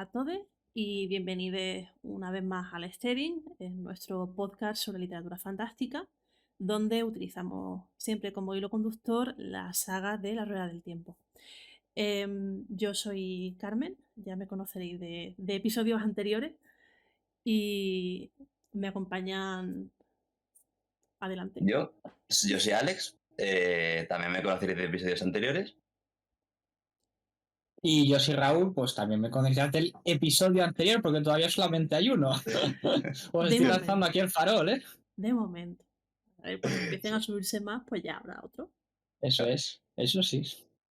a todos y bienvenidos una vez más al Steering, en nuestro podcast sobre literatura fantástica, donde utilizamos siempre como hilo conductor la saga de La Rueda del Tiempo. Yo soy Carmen, ya me conoceréis de episodios anteriores y me acompañan adelante. Yo soy Alex, también me conoceréis de episodios anteriores. Y yo soy Raúl, pues también me conocéis del episodio anterior, porque todavía solamente hay uno. Os estoy lanzando aquí el farol, ¿eh? De momento. A ver, cuando empiecen a subirse más, pues ya habrá otro. Eso es, eso sí.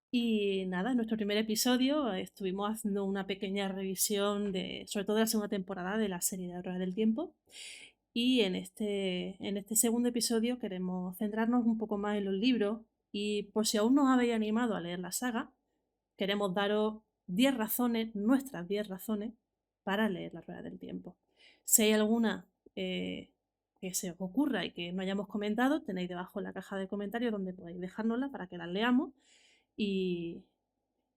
Y nada, en nuestro primer episodio estuvimos haciendo una pequeña revisión sobre todo de la segunda temporada de la serie de La Rueda del Tiempo. Y en este segundo episodio queremos centrarnos un poco más en los libros. Y por si aún no os habéis animado a leer la saga, queremos daros 10 razones, nuestras 10 razones, para leer La Rueda del Tiempo. Si hay alguna que se os ocurra y que no hayamos comentado, tenéis debajo en la caja de comentarios donde podéis dejárnosla para que las leamos. Y,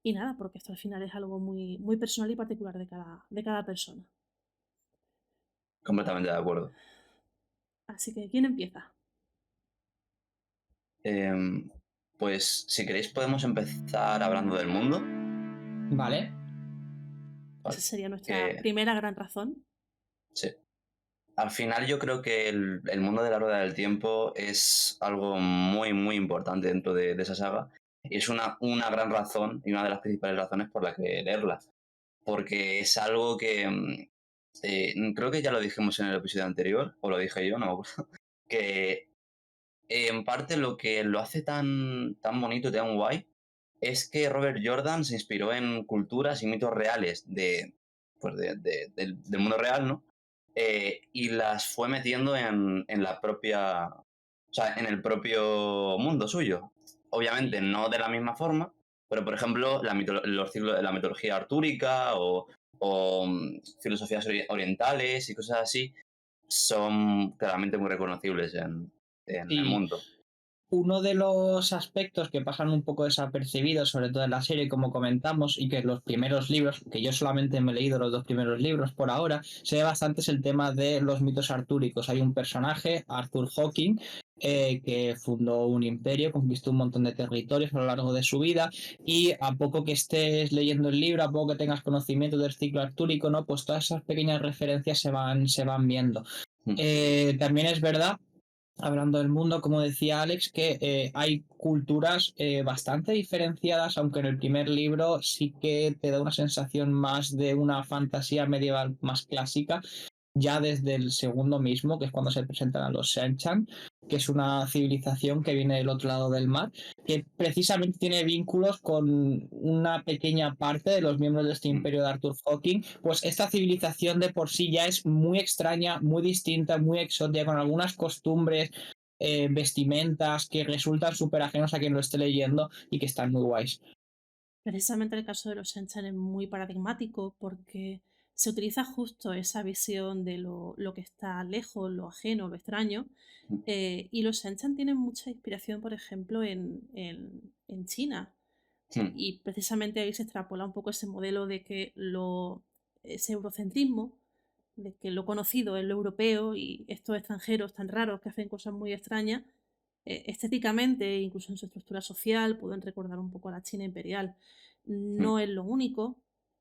y nada, porque esto al final es algo muy, muy personal y particular de cada persona. Completamente de acuerdo. Así que, ¿quién empieza? Pues si queréis podemos empezar hablando del mundo. Vale. Esa sería nuestra primera gran razón. Sí. Al final yo creo que el mundo de la Rueda del Tiempo es algo muy, muy importante dentro de esa saga. Y es una gran razón y una de las principales razones por la que leerla. Porque es algo que creo que ya lo dijimos en el episodio anterior, o lo dije yo, no me acuerdo, que en parte lo que lo hace tan bonito, tan guay, es que Robert Jordan se inspiró en culturas y mitos reales del mundo real, ¿no? Y las fue metiendo en la propia, o sea, en el propio mundo suyo. Obviamente no de la misma forma, pero por ejemplo los ciclos de la mitología artúrica o filosofías orientales y cosas así son claramente muy reconocibles en el mundo. Uno de los aspectos que pasan un poco desapercibidos, sobre todo en la serie, como comentamos, y que los primeros libros, que yo solamente me he leído los 2 primeros libros por ahora, se ve bastante es el tema de los mitos artúricos. Hay un personaje, Arthur Hawking, que fundó un imperio, conquistó un montón de territorios a lo largo de su vida, y a poco que estés leyendo el libro, a poco que tengas conocimiento del ciclo artúrico, ¿no? Pues todas esas pequeñas referencias se van viendo. También es verdad, hablando del mundo, como decía Alex, que hay culturas bastante diferenciadas, aunque en el primer libro sí que te da una sensación más de una fantasía medieval más clásica, ya desde el segundo mismo, que es cuando se presentan a los Senchan, que es una civilización que viene del otro lado del mar, que precisamente tiene vínculos con una pequeña parte de los miembros de este imperio de Arthur Hawking. Pues esta civilización de por sí ya es muy extraña, muy distinta, muy exótica, con algunas costumbres, vestimentas que resultan súper ajenos a quien lo esté leyendo y que están muy guays. Precisamente el caso de los Shenchen es muy paradigmático porque se utiliza justo esa visión de lo que está lejos, lo ajeno, lo extraño. Y los Shenchen tienen mucha inspiración, por ejemplo, en China. Y precisamente ahí se extrapola un poco ese modelo de que ese eurocentrismo, de que lo conocido es lo europeo y estos extranjeros tan raros que hacen cosas muy extrañas, estéticamente, incluso en su estructura social, pueden recordar un poco a la China imperial. No es lo único.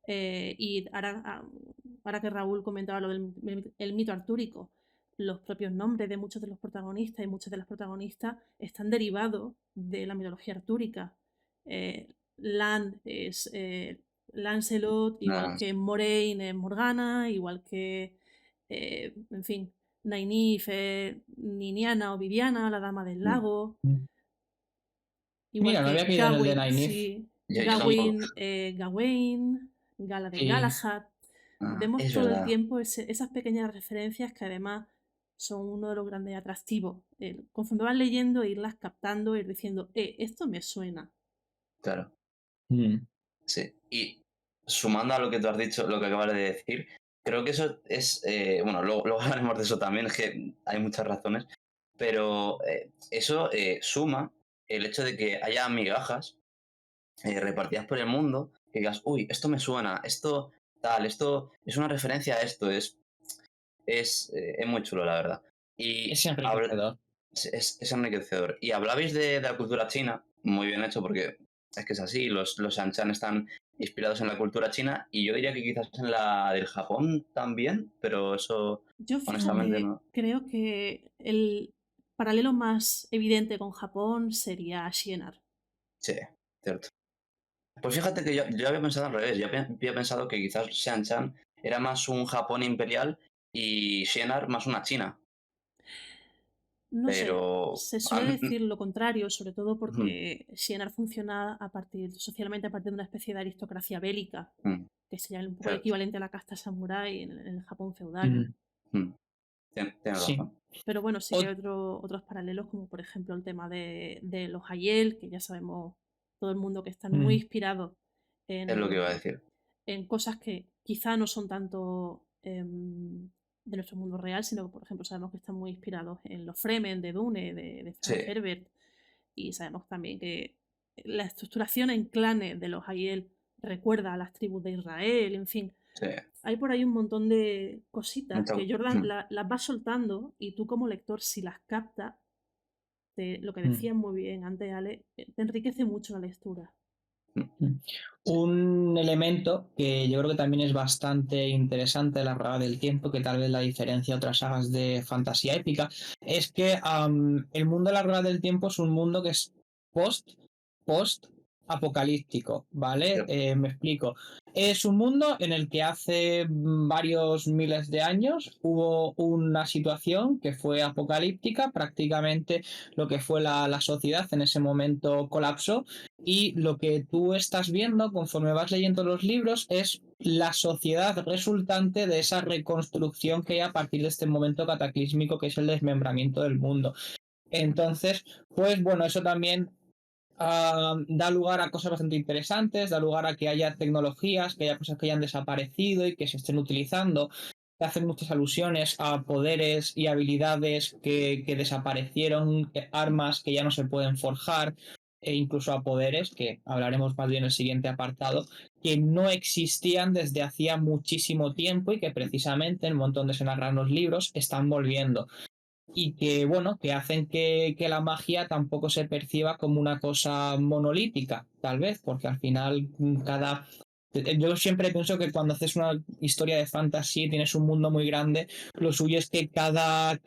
Y ahora que Raúl comentaba lo del el mito artúrico, los propios nombres de muchos de los protagonistas y muchas de las protagonistas están derivados de la mitología artúrica. Land es Lancelot, igual que Moraine es Morgana, igual que, en fin, Nynaeve, Niniana o Viviana, la dama del lago. Igual Mira, no había que caído en el de Gawain, Nynaeve. sí, Gawain, Gawain, Gala de Galahad. Vemos todo el tiempo esas pequeñas referencias que además son uno de los grandes atractivos. Conforme vas leyendo, irlas captando, ir diciendo, esto me suena. Claro. Sí. Y sumando a lo que tú has dicho, lo que acabas de decir, creo que eso es, bueno, luego hablaremos de eso también, es que hay muchas razones, pero eso suma el hecho de que haya migajas repartidas por el mundo, que digas, uy, esto me suena, esto tal, esto es una referencia a esto, es muy chulo, la verdad. Es Y enriquecedor. es enriquecedor. Y hablabais de la cultura china, muy bien hecho, porque es que es así, los Shanchan están inspirados en la cultura china y yo diría que quizás en la del Japón también, pero eso Yo, honestamente fíjate, no. creo que el paralelo más evidente con Japón sería Shienar. Sí, cierto. Pues fíjate que yo había pensado al revés, yo había pensado que quizás Shanchan era más un Japón imperial y Shi'enar más una China, No sé, pero... se ah, suele decir lo contrario, sobre todo ujú, porque Shienar funciona socialmente a partir de una especie de aristocracia bélica, mm, que sería un poco el cierto. equivalente a la casta samurái en el Japón feudal. Mm, Mm, tienes sí. razón. Pero bueno, sí que hay Ot- otros paralelos, como por ejemplo el tema de los Hayel, que ya sabemos todo el mundo que están muy mm, inspirados Es lo que iba a en, decir. en cosas que quizá no son tanto de nuestro mundo real, sino que, por ejemplo, sabemos que están muy inspirados en los Fremen de Dune, de Sí, Frank Herbert, y sabemos también que la estructuración en clanes de los Hayel recuerda a las tribus de Israel, en fin. sí, Hay por ahí un montón de cositas mucho. que Jordan las va soltando y tú como lector, si las captas, lo que mm. decías muy bien antes, Ale, te enriquece mucho la lectura. Mm. Sí, Un elemento que yo creo que también es bastante interesante de la Rueda del Tiempo, que tal vez la diferencia de otras sagas de fantasía épica, es que el mundo de la Rueda del Tiempo es un mundo que es post apocalíptico, ¿vale? cierto. Me explico. Es un mundo en el que hace varios miles de años hubo una situación que fue apocalíptica, prácticamente lo que fue la sociedad en ese momento colapsó y lo que tú estás viendo conforme vas leyendo los libros es la sociedad resultante de esa reconstrucción que hay a partir de este momento cataclísmico que es el desmembramiento del mundo. Entonces, pues bueno, eso también da lugar a cosas bastante interesantes, da lugar a que haya tecnologías, que haya cosas que hayan desaparecido y que se estén utilizando. Se hacen muchas alusiones a poderes y habilidades que desaparecieron, armas que ya no se pueden forjar, e incluso a poderes, que hablaremos más bien en el siguiente apartado, que no existían desde hacía muchísimo tiempo y que precisamente en un montón de se narran los libros están volviendo y que, bueno, que hacen que la magia tampoco se perciba como una cosa monolítica, tal vez, porque al final cada... Yo siempre pienso que cuando haces una historia de fantasy y tienes un mundo muy grande, lo suyo es que cada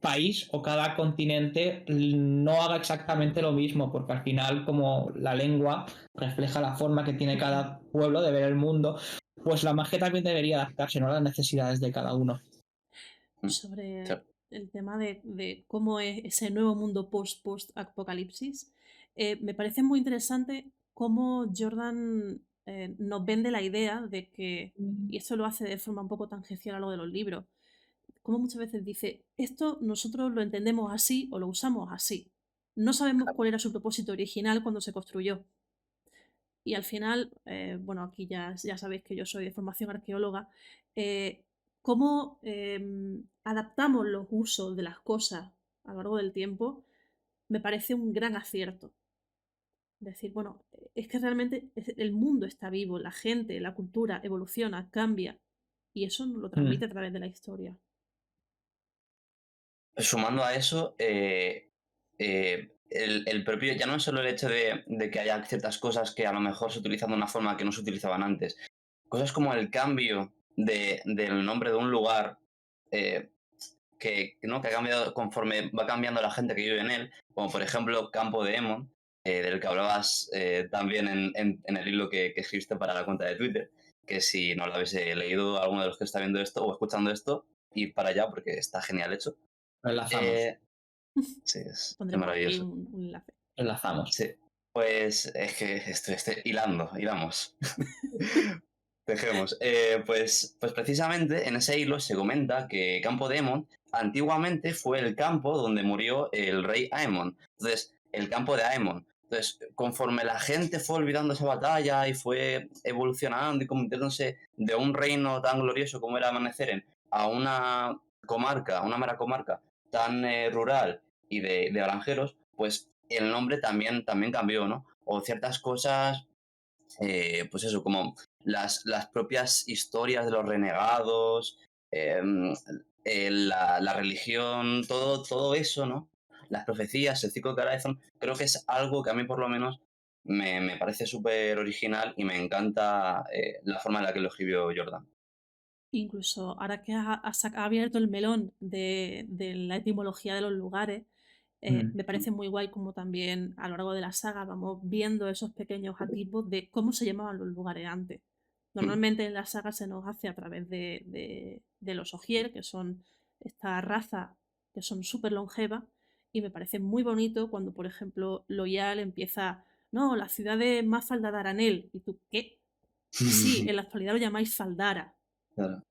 país o cada continente no haga exactamente lo mismo, porque al final como la lengua refleja la forma que tiene Ujú. cada pueblo de ver el mundo, pues la magia también debería adaptarse, ¿no?, a las necesidades de cada uno. Sobre Cierto. el tema de cómo es ese nuevo mundo post-apocalipsis, me parece muy interesante cómo Jordan nos vende la idea de que, y esto lo hace de forma un poco tangencial a lo de los libros, como muchas veces dice, esto nosotros lo entendemos así o lo usamos así. No sabemos cuál era su propósito original cuando se construyó. Y al final, bueno, aquí ya sabéis que yo soy de formación arqueóloga, cómo adaptamos los usos de las cosas a lo largo del tiempo me parece un gran acierto. Decir, bueno, es que realmente el mundo está vivo, la gente, la cultura evoluciona, cambia, y eso nos lo Mm, transmite a través de la historia. Sumando a eso, el propio, ya no es solo el hecho de que haya ciertas cosas que a lo mejor se utilizan de una forma que no se utilizaban antes. Cosas como el cambio del nombre de un lugar, eh, ¿no?, que ha cambiado conforme va cambiando la gente que vive en él, como por ejemplo Campo de Emon, del que hablabas también en el hilo que escribiste para la cuenta de Twitter, que si no lo habéis leído, alguno de los que está viendo esto o escuchando esto, ir para allá porque está genial hecho. lo enlazamos, Eh, sí, es Pondremos aquí maravilloso. un enlace. lo enlazamos. Sí, pues es que estoy hilamos. Dejemos. Pues precisamente en ese hilo se comenta que Campo de Aemon antiguamente fue el campo donde murió el rey Aemon. Entonces, el campo de Aemon. Entonces, conforme la gente fue olvidando esa batalla y fue evolucionando y convirtiéndose de un reino tan glorioso como era Amaneceren a una comarca, una mera comarca tan rural y de granjeros, pues el nombre también cambió, ¿no? O ciertas cosas, pues eso, como las propias historias de los renegados, la religión, todo eso, ¿no? Las profecías, el ciclo de Carathon, creo que es algo que a mí por lo menos me parece súper original y me encanta la forma en la que lo escribió Jordan. Incluso ahora que ha abierto el melón de la etimología de los lugares, Mm, me parece muy guay como también a lo largo de la saga vamos viendo esos pequeños atisbos de cómo se llamaban los lugares antes. Normalmente en la saga se nos hace a través de los Ogier, que son esta raza que son súper longevas, y me parece muy bonito cuando, por ejemplo, Loyal empieza, no, la ciudad de Mafalda de Aranel, y tú, ¿qué? Sí, sí, en la actualidad lo llamáis Faldara. Claro.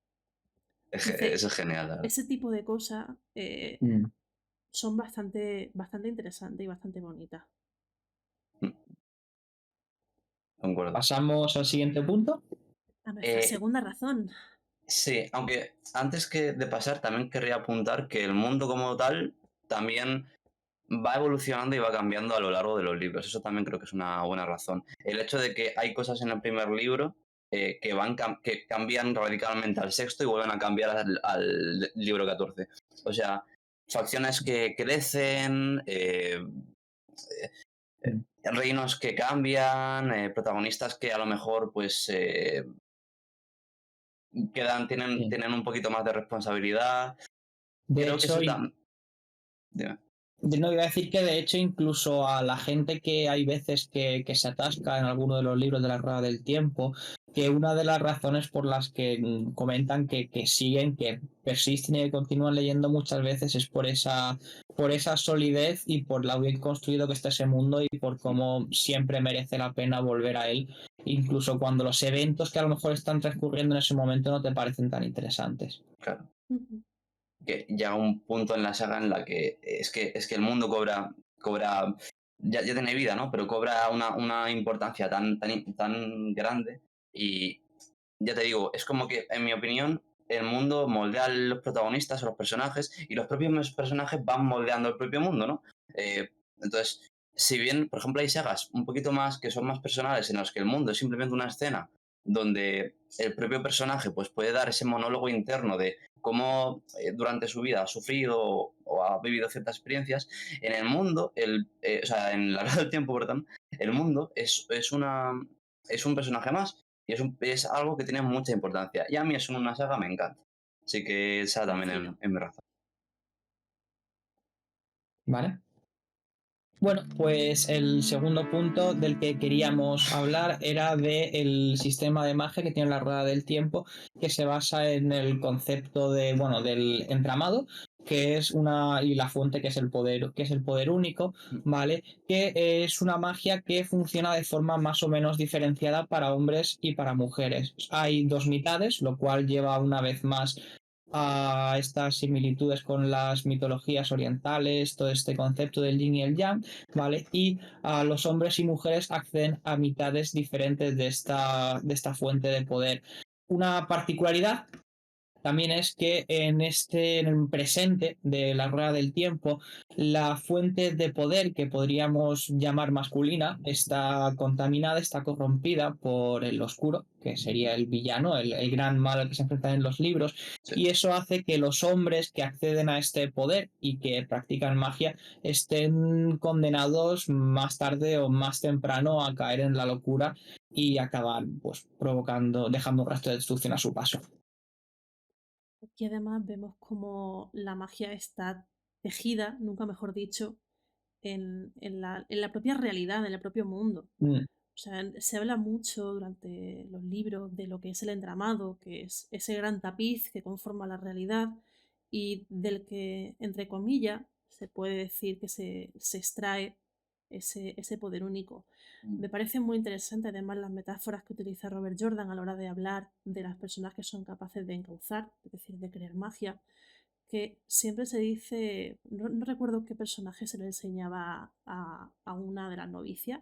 Entonces, Eso es genial, la verdad. ese tipo de cosas mm. son bastante interesantes y bastante bonitas. Concuerdo. Pasamos al siguiente punto. A nuestra Eh, segunda razón. sí, aunque antes de pasar también querría apuntar que el mundo como tal también va evolucionando y va cambiando a lo largo de los libros. Eso también creo que es una buena razón. El hecho de que hay cosas en el primer libro que cambian radicalmente al sexto y vuelven a cambiar al libro 14. O sea, facciones que crecen, Mm, reinos que cambian, protagonistas que a lo mejor pues sí. tienen un poquito más de responsabilidad. De Creo que hecho, eso también... Dime. no iba a decir que de hecho incluso a la gente que hay veces que se atasca en alguno de los libros de la Rueda del Tiempo, que una de las razones por las que comentan que siguen, que persisten y que continúan leyendo muchas veces es por esa solidez y por lo bien construido que está ese mundo y por cómo siempre merece la pena volver a él, incluso cuando los eventos que a lo mejor están transcurriendo en ese momento no te parecen tan interesantes. Claro. Ujú. Que llega un punto en la saga en la que es que el mundo cobra ya tiene vida, ¿no? Pero cobra una importancia tan grande y ya te digo, es como que, en mi opinión, el mundo moldea a los protagonistas o los personajes y los propios personajes van moldeando el propio mundo, ¿no? Entonces, si bien, por ejemplo, hay sagas un poquito más que son más personales en las que el mundo es simplemente una escena donde el propio personaje pues, puede dar ese monólogo interno de cómo durante su vida ha sufrido o ha vivido ciertas experiencias, en el mundo, o sea, en la Rueda del Tiempo, perdón, el mundo es un personaje más y es algo que tiene mucha importancia. Y a mí eso en una saga me encanta. Así que esa también Coincido. en mi razón. ¿Vale? Bueno, pues el segundo punto del que queríamos hablar era del sistema de magia que tiene la Rueda del Tiempo, que se basa en el concepto de, bueno, del entramado, que es y la fuente que es el poder único, ¿vale? Que es una magia que funciona de forma más o menos diferenciada para hombres y para mujeres. Hay dos mitades, lo cual lleva una vez más a estas similitudes con las mitologías orientales, todo este concepto del yin y el yang, ¿vale? Y los hombres y mujeres acceden a mitades diferentes de esta fuente de poder. Una particularidad también es que en el presente de la rueda del tiempo, la fuente de poder que podríamos llamar masculina está contaminada, está corrompida por el oscuro, que sería el villano, el gran mal al que se enfrentan en los libros, Sí. y eso hace que los hombres que acceden a este poder y que practican magia estén condenados más tarde o más temprano a caer en la locura y acabar pues provocando, dejando un rastro de destrucción a su paso. Aquí además vemos como la magia está tejida, nunca mejor dicho, en la propia realidad, en el propio mundo. Mm. O sea, se habla mucho durante los libros de lo que es el entramado, que es ese gran tapiz que conforma la realidad y del que, entre comillas, se puede decir que se extrae ese poder único. Me parece muy interesante además las metáforas que utiliza Robert Jordan a la hora de hablar de las personas que son capaces de encauzar, es decir, de crear magia, que siempre se dice, no recuerdo qué personaje se le enseñaba a una de las novicias,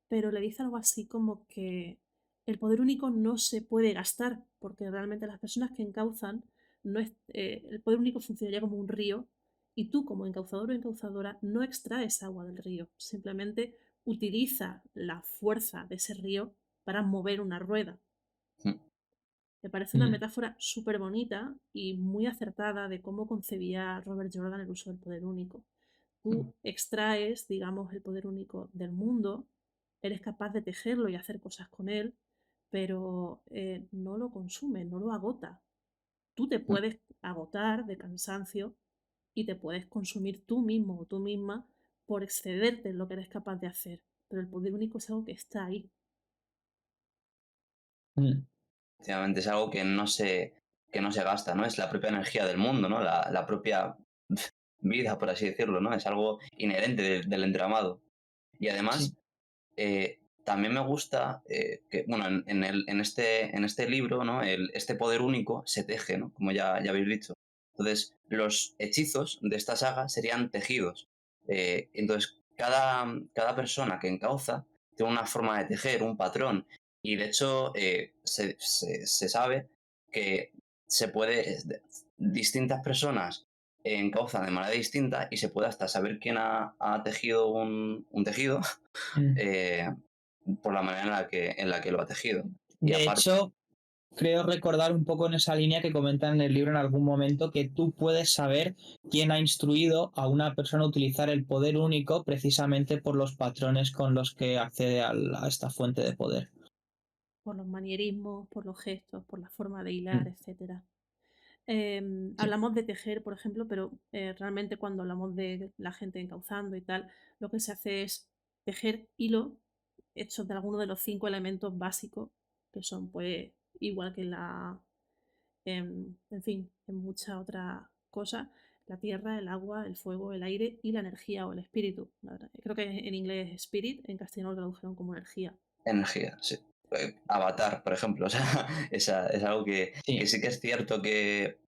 pero le dice algo así como que el poder único no se puede gastar, porque realmente las personas que encauzan, el poder único funcionaría como un río y tú como encauzador o encauzadora no extraes agua del río, simplemente utiliza la fuerza de ese río para mover una rueda. Me parece una Mm, metáfora súper bonita y muy acertada de cómo concebía Robert Jordan el uso del poder único. mm, Tú extraes, digamos, el poder único del mundo, eres capaz de tejerlo y hacer cosas con él, pero no lo consumes, no lo agotas. Tú te mm. puedes agotar de cansancio y te puedes consumir tú mismo o tú misma por excederte en lo que eres capaz de hacer, pero el poder único es algo que está ahí. mm. Efectivamente, es algo que no se gasta, ¿no? Es la propia energía del mundo, ¿no? La propia vida, por así decirlo, ¿no? Es algo inherente del entramado. Y Sí. además, también me gusta que, bueno, en este libro, ¿no? Este poder único se teje, ¿no? Como ya habéis dicho. Entonces, los hechizos de esta saga serían tejidos. Entonces, cada persona que encauza tiene una forma de tejer, un patrón. Y de hecho, se sabe que se puede, distintas personas encauzan de manera distinta y se puede hasta saber quién ha tejido un tejido Mm. eh, por la manera en la que lo ha tejido. Y De aparte, hecho, creo recordar un poco en esa línea que comentan en el libro en algún momento que tú puedes saber quién ha instruido a una persona a utilizar el poder único precisamente por los patrones con los que accede a esta fuente de poder. Por los manierismos, por los gestos, por la forma de hilar, Mm, etcétera. sí. Hablamos de tejer, por ejemplo, pero realmente cuando hablamos de la gente encauzando y tal, lo que se hace es tejer hilo hechos de alguno de los 5 elementos básicos, que son, pues, igual que en fin, en muchas otras cosas, la tierra, el agua, el fuego, el aire y la energía o el espíritu. Creo que en inglés es spirit, en castellano lo tradujeron como energía. energía, sí. Avatar, por ejemplo. O sea, es algo que Sí. sí que es cierto que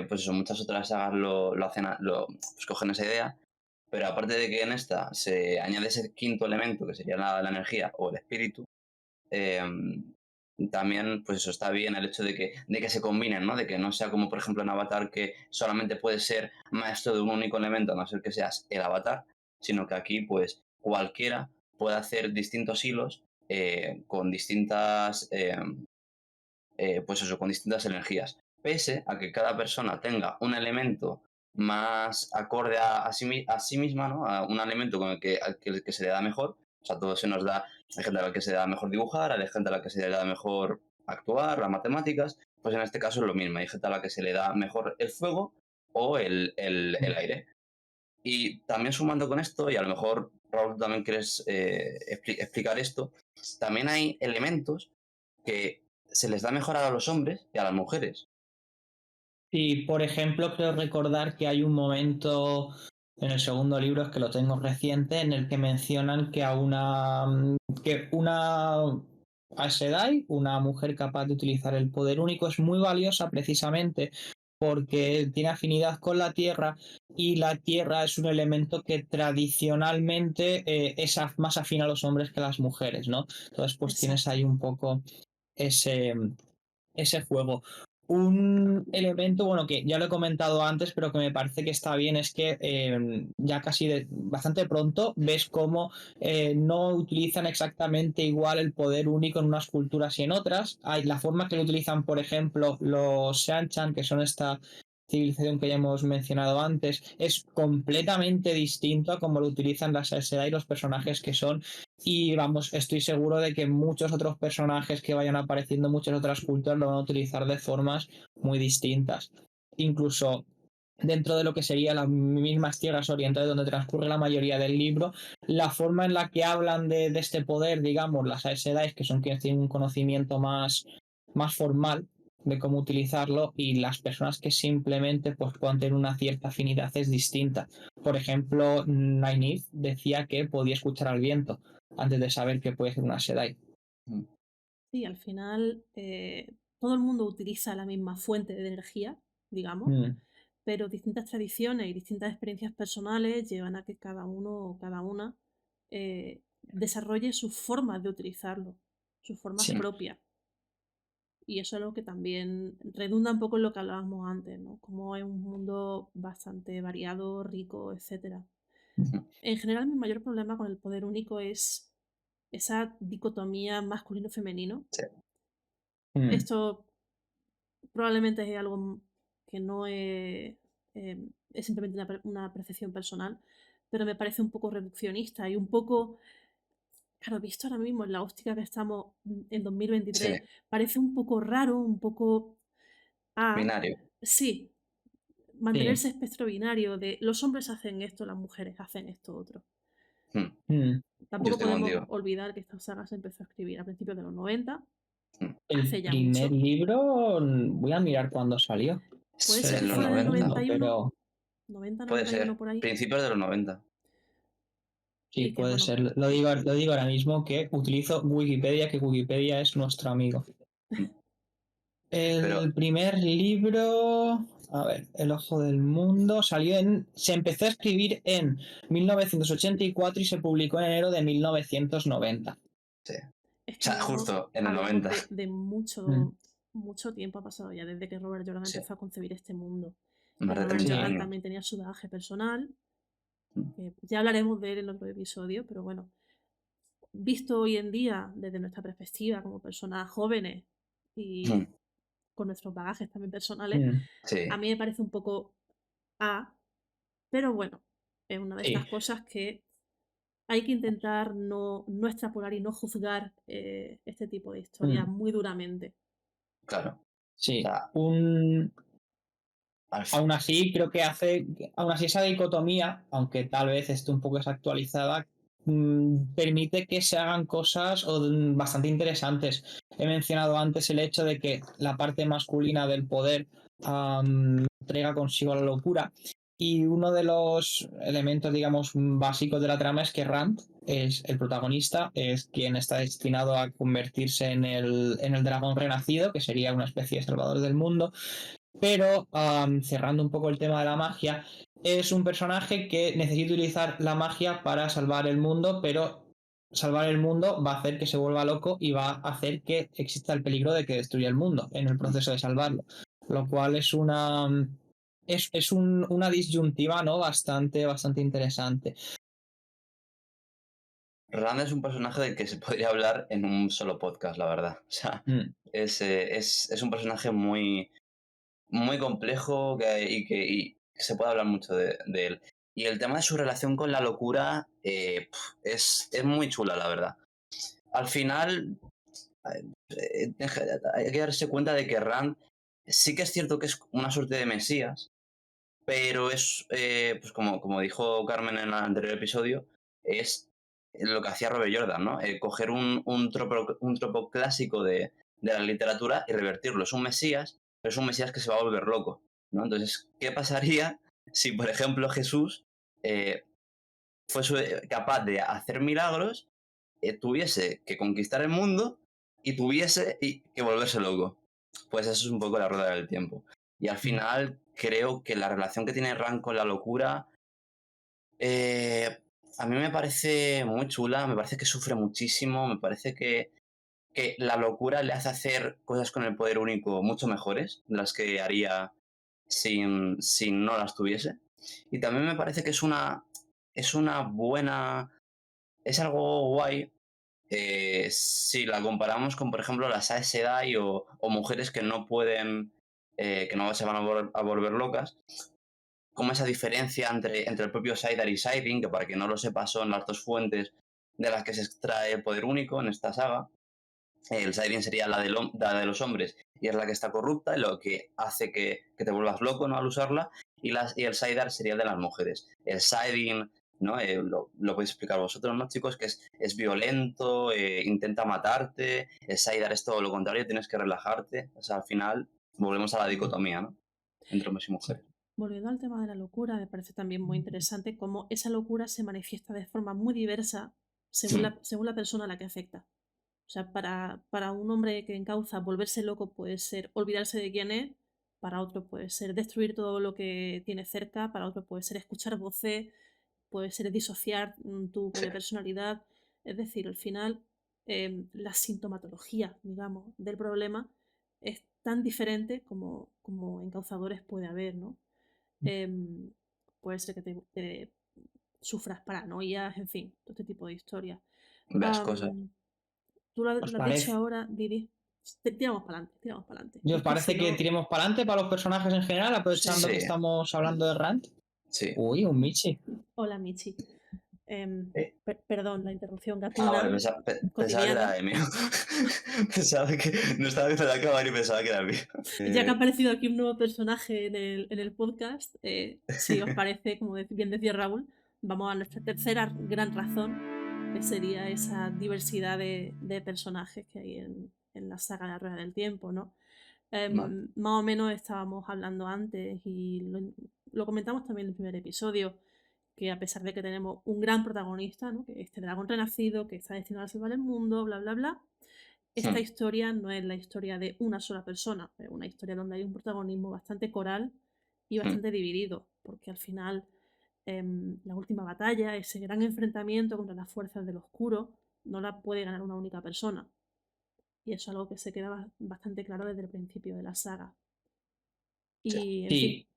pues eso, muchas otras sagas lo hacen, pues cogen esa idea, pero aparte de que en esta se añade ese quinto elemento, que sería la energía o el espíritu, eh, también, pues eso está bien el hecho de que se combinen, ¿no? De que no sea como, por ejemplo, en Avatar, que solamente puedes ser maestro de un único elemento, a no ser que seas el Avatar, sino que aquí, pues, cualquiera puede hacer distintos hilos con distintas, pues eso, con distintas energías. Pese a que cada persona tenga un elemento más acorde a sí misma, ¿no? A un elemento con el que se le da mejor. O sea, todo se nos da, hay gente a la que se le da mejor dibujar, hay gente a la que se le da mejor actuar, las matemáticas. Pues en este caso es lo mismo, hay gente a la que se le da mejor el fuego o el Mm. aire. Y también sumando con esto, y a lo mejor Raúl tú también quieres explicar esto, también hay elementos que se les da mejor a los hombres que a las mujeres. Y, por ejemplo, creo recordar que hay un momento en el segundo libro, es que lo tengo reciente, en el que mencionan que que una Aes Sedai, una mujer capaz de utilizar el poder único, es muy valiosa precisamente porque tiene afinidad con la tierra y la tierra es un elemento que tradicionalmente más afín a los hombres que a las mujeres, ¿no? Entonces, pues tienes Exacto. ahí un poco ese, ese juego. Un elemento, bueno, que ya lo he comentado antes, pero que me parece que está bien, es que ya bastante pronto ves cómo no utilizan exactamente igual el poder único en unas culturas y en otras. Hay la forma que lo utilizan, por ejemplo, los Shanchan, que son esta civilización que ya hemos mencionado antes, es completamente distinto a como lo utilizan las Aes Sedai y los personajes que son. Y vamos, estoy seguro de que muchos otros personajes que vayan apareciendo en muchas otras culturas lo van a utilizar de formas muy distintas. Incluso dentro de lo que serían las mismas tierras orientales donde transcurre la mayoría del libro, la forma en la que hablan de este poder, digamos, las Aes Sedai, que son quienes tienen un conocimiento más formal de cómo utilizarlo, y las personas que simplemente pues, puedan tener una cierta afinidad es distinta. Por ejemplo, Nynaeve decía que podía escuchar al viento antes de saber que puede ser una Sedai. Mm. Sí, al final todo el mundo utiliza la misma fuente de energía, digamos, Mm, pero distintas tradiciones y distintas experiencias personales llevan a que cada uno o cada una desarrolle sus formas de utilizarlo, sus formas sí. propias. Y eso es algo que también redunda un poco en lo que hablábamos antes, ¿no? Como es un mundo bastante variado, rico, etcétera. Ujú. En general, mi mayor problema con el poder único es esa dicotomía masculino-femenino. Sí. Mm, Esto probablemente es algo que no es simplemente una percepción personal, pero me parece un poco reduccionista y un poco, claro, visto ahora mismo en la óptica que estamos en 2023, Sí, parece un poco raro, un poco... Ah, binario. sí, mantener Sí. ese espectro binario de los hombres hacen esto, las mujeres hacen esto otro. Mm, Mm. Yo Tampoco estoy podemos contigo. olvidar que esta saga se empezó a escribir a principios de los 90, Mm. El hace ya primer mucho. libro, voy a mirar cuándo salió. Puede Es ser Se que en los fuera del 90. 91, pero 90, Puede 91 ser. por ahí. Principios de los 90. sí, Y que puede bueno, ser. Lo digo ahora mismo que utilizo Wikipedia, que Wikipedia es nuestro amigo. Mm. Pero El primer libro, a ver, El Ojo del Mundo, se empezó a escribir en 1984 y se publicó en enero de 1990. sí. es O que sea, justo en el hablamos 90. de Mm. mucho tiempo ha pasado ya desde que Robert Jordan Sí, empezó a concebir este mundo. Y más de Robert 30 Sí, Jordan años. también tenía su bagaje personal, Mm. que ya hablaremos de él en otro episodio, pero bueno, visto hoy en día desde nuestra perspectiva como personas jóvenes y Mm. con nuestros bagajes también personales, mm, a Sí, mí me parece un poco A, pero bueno, es una de estas sí, cosas que hay que intentar no extrapolar y no juzgar este tipo de historias mm, muy duramente. claro. O sí. sea, al Aún así, aún así esa dicotomía, aunque tal vez esté un poco desactualizada, permite que se hagan cosas bastante interesantes. He mencionado antes el hecho de que la parte masculina del poder traiga consigo la locura. Y uno de los elementos, digamos, básicos de la trama es que Rand es el protagonista, es quien está destinado a convertirse en el dragón renacido, que sería una especie de salvador del mundo, pero cerrando un poco el tema de la magia, es un personaje que necesita utilizar la magia para salvar el mundo, pero salvar el mundo va a hacer que se vuelva loco y va a hacer que exista el peligro de que destruya el mundo en el proceso de salvarlo. Lo cual es una disyuntiva, ¿no? Bastante interesante. Rand es un personaje del que se podría hablar en un solo podcast, la verdad. O sea, Mm, es un personaje muy, muy complejo y que se puede hablar mucho de él. Y el tema de su relación con la locura es muy chula, la verdad. Al final, hay que darse cuenta de que Rand sí que es cierto que es una suerte de mesías, pero es, pues como dijo Carmen en el anterior episodio, es lo que hacía Robert Jordan, ¿no? Coger un tropo clásico de la literatura y revertirlo. Es un mesías, pero es un mesías que se va a volver loco, ¿no? Entonces, ¿qué pasaría si, por ejemplo, Jesús eh, fuese capaz de hacer milagros, tuviese que conquistar el mundo y tuviese que volverse loco? Pues eso es un poco la rueda del tiempo. Y al mm, final creo que la relación que tiene Ran con la locura, eh, a mí me parece muy chula, me parece que sufre muchísimo, me parece que la locura le hace hacer cosas con el poder único mucho mejores de las que haría si no las tuviese. Y también me parece que es una buena, es algo guay si la comparamos con, por ejemplo, las Aes Sedai o mujeres que no pueden, que no se van a volver locas, como esa diferencia entre el propio Saidar y Saidin, que para quien no lo sepa son las dos fuentes de las que se extrae el poder único en esta saga. El Saidin sería la de los hombres y es la que está corrupta, y lo que hace que te vuelvas loco, ¿no?, al usarla, y el Saidar sería el de las mujeres. El Saidin, ¿no? Lo podéis explicar vosotros, ¿no, chicos? Que es violento, intenta matarte. El Saidar es todo lo contrario, tienes que relajarte. O sea, al final volvemos a la dicotomía, ¿no?, entre hombres y sí. mujeres. Volviendo al tema de la locura, me parece también muy interesante cómo esa locura se manifiesta de forma muy diversa según la persona a la que afecta. O sea, para un hombre que encauza volverse loco puede ser olvidarse de quién es, para otro puede ser destruir todo lo que tiene cerca, para otro puede ser escuchar voces, puede ser disociar tu Sí, propia personalidad. Es decir, al final la sintomatología, digamos, del problema es tan diferente como encauzadores puede haber, ¿no? Em, Puede ser que te sufras paranoias, en fin, todo este tipo de historias. veas cosas. Tú lo ¿Os has dicho parece? ahora, Didi. tiramos para adelante, tiramos para adelante. ¿Y os parece que tiremos para adelante para los personajes en general, aprovechando que Sí. estamos hablando de Rand? Sí. Uy, un Michi. Hola, Michi. Perdón, la interrupción Ah, gatuna vale, pensaba que cotidiana. era mío. Pensaba que no estaba viendo la cámara y pensaba que era mío. Ya que ha aparecido aquí un nuevo personaje en el podcast, si os parece, como bien decía Raúl, vamos a nuestra tercera gran razón, que sería esa diversidad de personajes que hay en la saga de la Rueda del Tiempo, ¿no? Vale. Más o menos estábamos hablando antes y lo comentamos también en el primer episodio, que a pesar de que tenemos un gran protagonista, ¿no? Que este dragón renacido, que está destinado a salvar el mundo, bla, bla, bla, esta historia no es la historia de una sola persona, es una historia donde hay un protagonismo bastante coral y bastante dividido, porque al final la última batalla, ese gran enfrentamiento contra las fuerzas del oscuro, no la puede ganar una única persona. Y eso es algo que se queda bastante claro desde el principio de la saga. Y, en fin. Sí.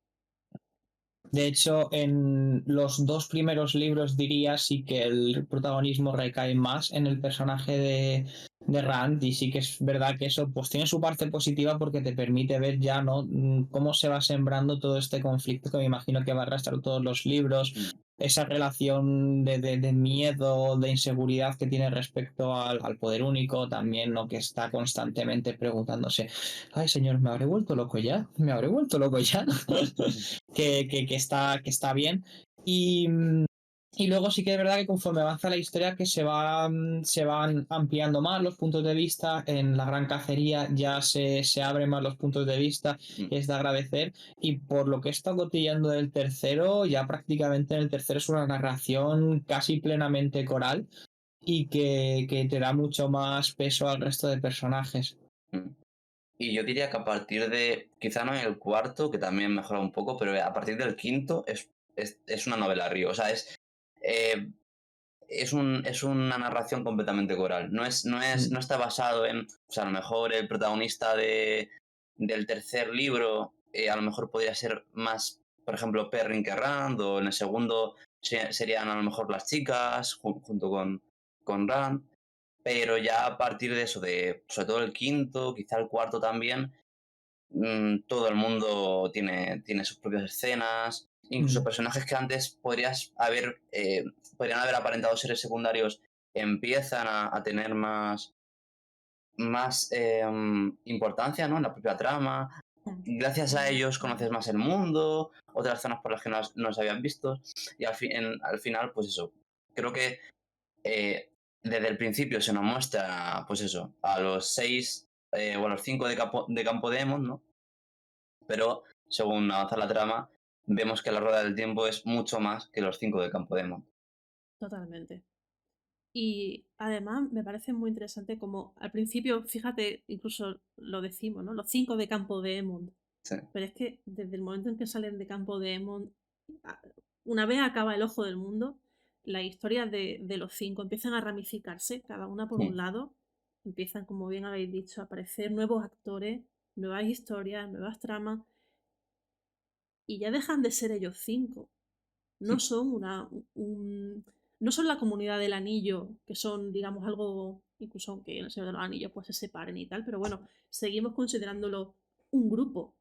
De hecho, en los dos primeros libros diría sí que el protagonismo recae más en el personaje de Rand, y sí que es verdad que eso pues tiene su parte positiva porque te permite ver ya, ¿no?, cómo se va sembrando todo este conflicto que me imagino que va a arrastrar todos los libros, esa relación de miedo, de inseguridad que tiene respecto al poder único, también, ¿no?, que está constantemente preguntándose, ay señor, ¿me habré vuelto loco ya? ¿Me habré vuelto loco ya? que está bien. Y luego sí que es verdad que conforme avanza la historia que se van ampliando más los puntos de vista. En la gran cacería ya se abren más los puntos de vista, y es de agradecer. Y por lo que he estado cotillando del tercero, ya prácticamente en el tercero es una narración casi plenamente coral y que te da mucho más peso al resto de personajes. Y yo diría que a partir de, quizá no en el cuarto, que también mejora un poco, pero a partir del quinto es una novela río. O sea, es una narración completamente coral. No está basado en, o sea, a lo mejor el protagonista del tercer libro a lo mejor podría ser más, por ejemplo, Perrin que Rand, o en el segundo serían a lo mejor las chicas junto con Rand. Pero ya a partir de eso, sobre todo el quinto, quizá el cuarto también, todo el mundo tiene sus propias escenas. Incluso personajes que antes podrían haber aparentado seres secundarios empiezan a tener más importancia, ¿no?, en la propia trama. Gracias a ellos conoces más el mundo, otras zonas por las que no se habían visto. Y al final, pues eso, creo que desde el principio se nos muestra, pues eso, a los 6 o a los 5 de Campo de Emond, ¿no? Pero según avanza la trama, vemos que la Rueda del Tiempo es mucho más que los 5 de Campo de Emond. Totalmente. Y además me parece muy interesante como al principio, fíjate, incluso lo decimos, ¿no? Los 5 de Campo de Emond. Sí. Pero es que desde el momento en que salen de Campo de Emond, una vez acaba el Ojo del Mundo, las historias de los 5 empiezan a ramificarse, cada una por un lado. Empiezan, como bien habéis dicho, a aparecer nuevos actores, nuevas historias, nuevas tramas. Y ya dejan de ser ellos 5. No son no son la comunidad del anillo, que son, digamos, algo, incluso aunque en el Señor de los Anillos pues se separen y tal, pero bueno, seguimos considerándolo un grupo.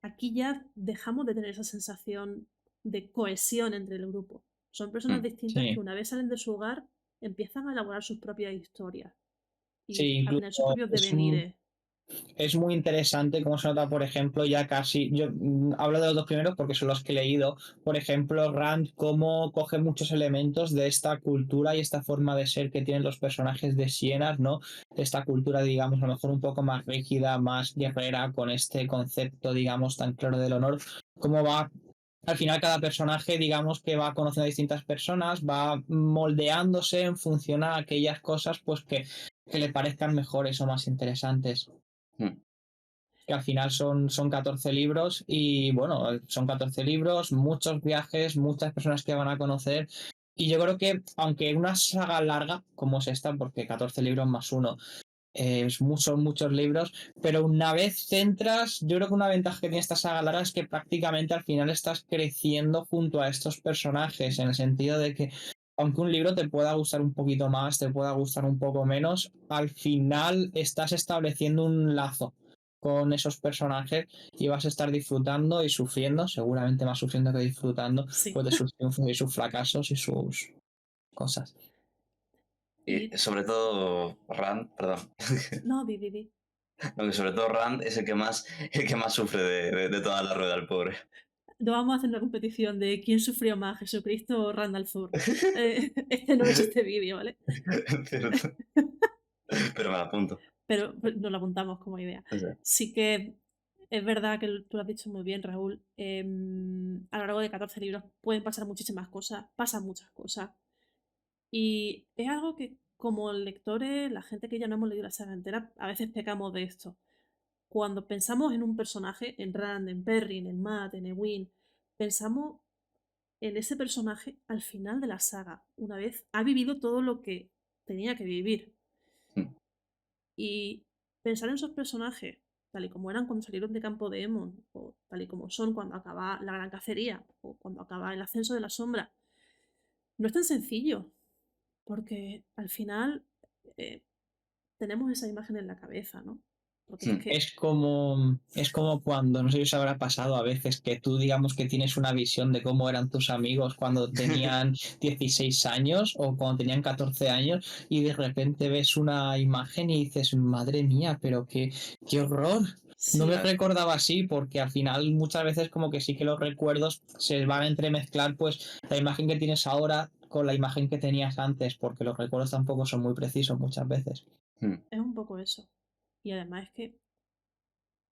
Aquí ya dejamos de tener esa sensación de cohesión entre el grupo. Son personas distintas que una vez salen de su hogar empiezan a elaborar sus propias historias y a tener sus propios devenires. Es muy interesante cómo se nota, por ejemplo, ya casi, yo hablo de los dos primeros porque son los que he leído, por ejemplo, Rand, cómo coge muchos elementos de esta cultura y esta forma de ser que tienen los personajes de Siena, ¿no? De esta cultura, digamos, a lo mejor un poco más rígida, más guerrera, con este concepto, digamos, tan claro del honor, cómo va. Al final cada personaje, digamos, que va conociendo a distintas personas, va moldeándose en función a aquellas cosas pues que le parezcan mejores o más interesantes. Que al final son 14 libros y bueno, son 14 libros, muchos viajes, muchas personas que van a conocer, y yo creo que aunque una saga larga como es esta, porque 14 libros más uno son muchos libros, pero una vez centras, yo creo que una ventaja que tiene esta saga larga es que prácticamente al final estás creciendo junto a estos personajes, en el sentido de que aunque un libro te pueda gustar un poquito más, te pueda gustar un poco menos, al final estás estableciendo un lazo con esos personajes y vas a estar disfrutando y sufriendo, seguramente más sufriendo que disfrutando, Sí. pues de sus triunfos y sus fracasos y sus cosas. Y Y sobre todo Rand, perdón. no, di. No, que sobre todo Rand es el que más sufre de toda la rueda, el pobre. No vamos a hacer una competición de quién sufrió más, Jesucristo o Randall Thor. Este no es este vídeo, ¿vale? Cierto. Pero me la apunto. Pero nos lo apuntamos como idea. O sea, Sí que es verdad que tú lo has dicho muy bien, Raúl. A lo largo de 14 libros pueden pasar muchísimas cosas, pasan muchas cosas. Y es algo que como lectores, la gente que ya no hemos leído la saga entera, a veces pecamos de esto. Cuando pensamos en un personaje, en Rand, en Perrin, en Matt, en Ewin, pensamos en ese personaje al final de la saga, una vez ha vivido todo lo que tenía que vivir. mm, Y pensar en esos personajes, tal y como eran cuando salieron de Campo de Emon, o tal y como son cuando acaba la Gran Cacería, o cuando acaba el ascenso de la sombra, no es tan sencillo, porque al final eh, tenemos esa imagen en la cabeza, ¿no? Porque es mm, que, Es como cuando, no sé si os habrá pasado a veces, que tú digamos que tienes una visión de cómo eran tus amigos cuando tenían 16 años o cuando tenían 14 años y de repente ves una imagen y dices, madre mía, pero qué horror. No me sí, claro, recordaba así porque al final muchas veces como que sí que los recuerdos se van a entremezclar pues la imagen que tienes ahora con la imagen que tenías antes porque los recuerdos tampoco son muy precisos muchas veces. mm, es un poco eso. Y además es que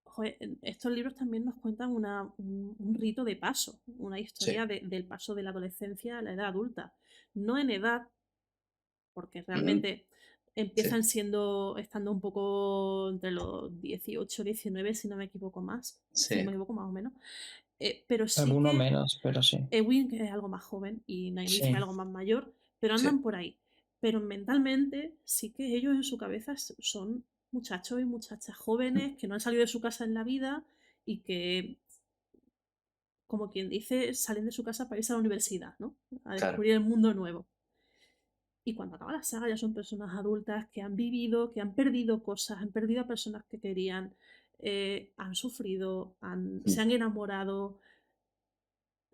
joder, estos libros también nos cuentan un rito de paso, una sí. historia del paso de la adolescencia a la edad adulta. No en edad, porque Mm, realmente sí, empiezan estando un poco entre los 18, 19, si no me equivoco más, si no sí. me equivoco más o menos. Pero sí Alguno que menos, pero sí. Ewin, que es algo más joven, y Nynaeve, que es Sí. algo más mayor, pero Sí. andan por ahí. Pero mentalmente sí que ellos en su cabeza son muchachos y muchachas jóvenes que no han salido de su casa en la vida y que, como quien dice, salen de su casa para irse a la universidad, ¿no? A Claro. descubrir el mundo nuevo. Y cuando acaba la saga ya son personas adultas que han vivido, que han perdido cosas, han perdido a personas que querían, han sufrido, Mm, se han enamorado.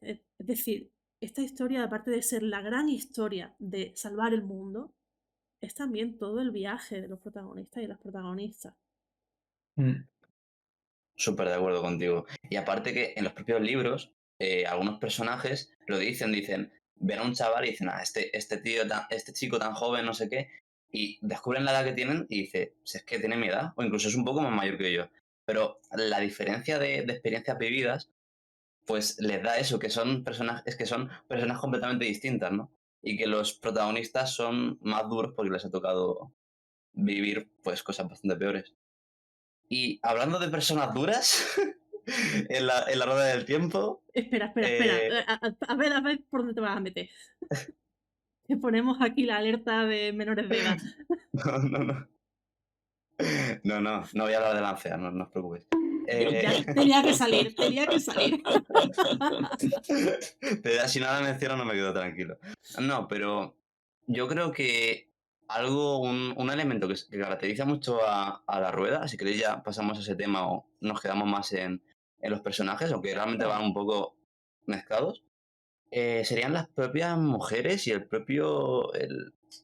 Es decir, esta historia, aparte de ser la gran historia de salvar el mundo, es también todo el viaje de los protagonistas y las protagonistas. Mm. Súper de acuerdo contigo. Y aparte que en los propios libros, algunos personajes lo dicen, ven a un chaval y dicen, este tío, este chico tan joven, no sé qué, y descubren la edad que tienen y dice, si es que tiene mi edad, o incluso es un poco más mayor que yo. Pero la diferencia de experiencias vividas, pues les da eso, que son personas completamente distintas, ¿no? Y que los protagonistas son más duros porque les ha tocado vivir pues cosas bastante peores. Y hablando de personas duras, en la rueda del tiempo, Espera. eh, A ver por dónde te vas a meter. Que ponemos aquí la alerta de menores de edad. no, no, no, no voy a hablar de Lancea, no os preocupéis. Eh, Ya, tenía que salir. si no la menciono no me quedo tranquilo. No, pero yo creo que un elemento que caracteriza mucho a la rueda, si queréis ya pasamos a ese tema o nos quedamos más en los personajes, aunque realmente van un poco mezclados, serían las propias mujeres y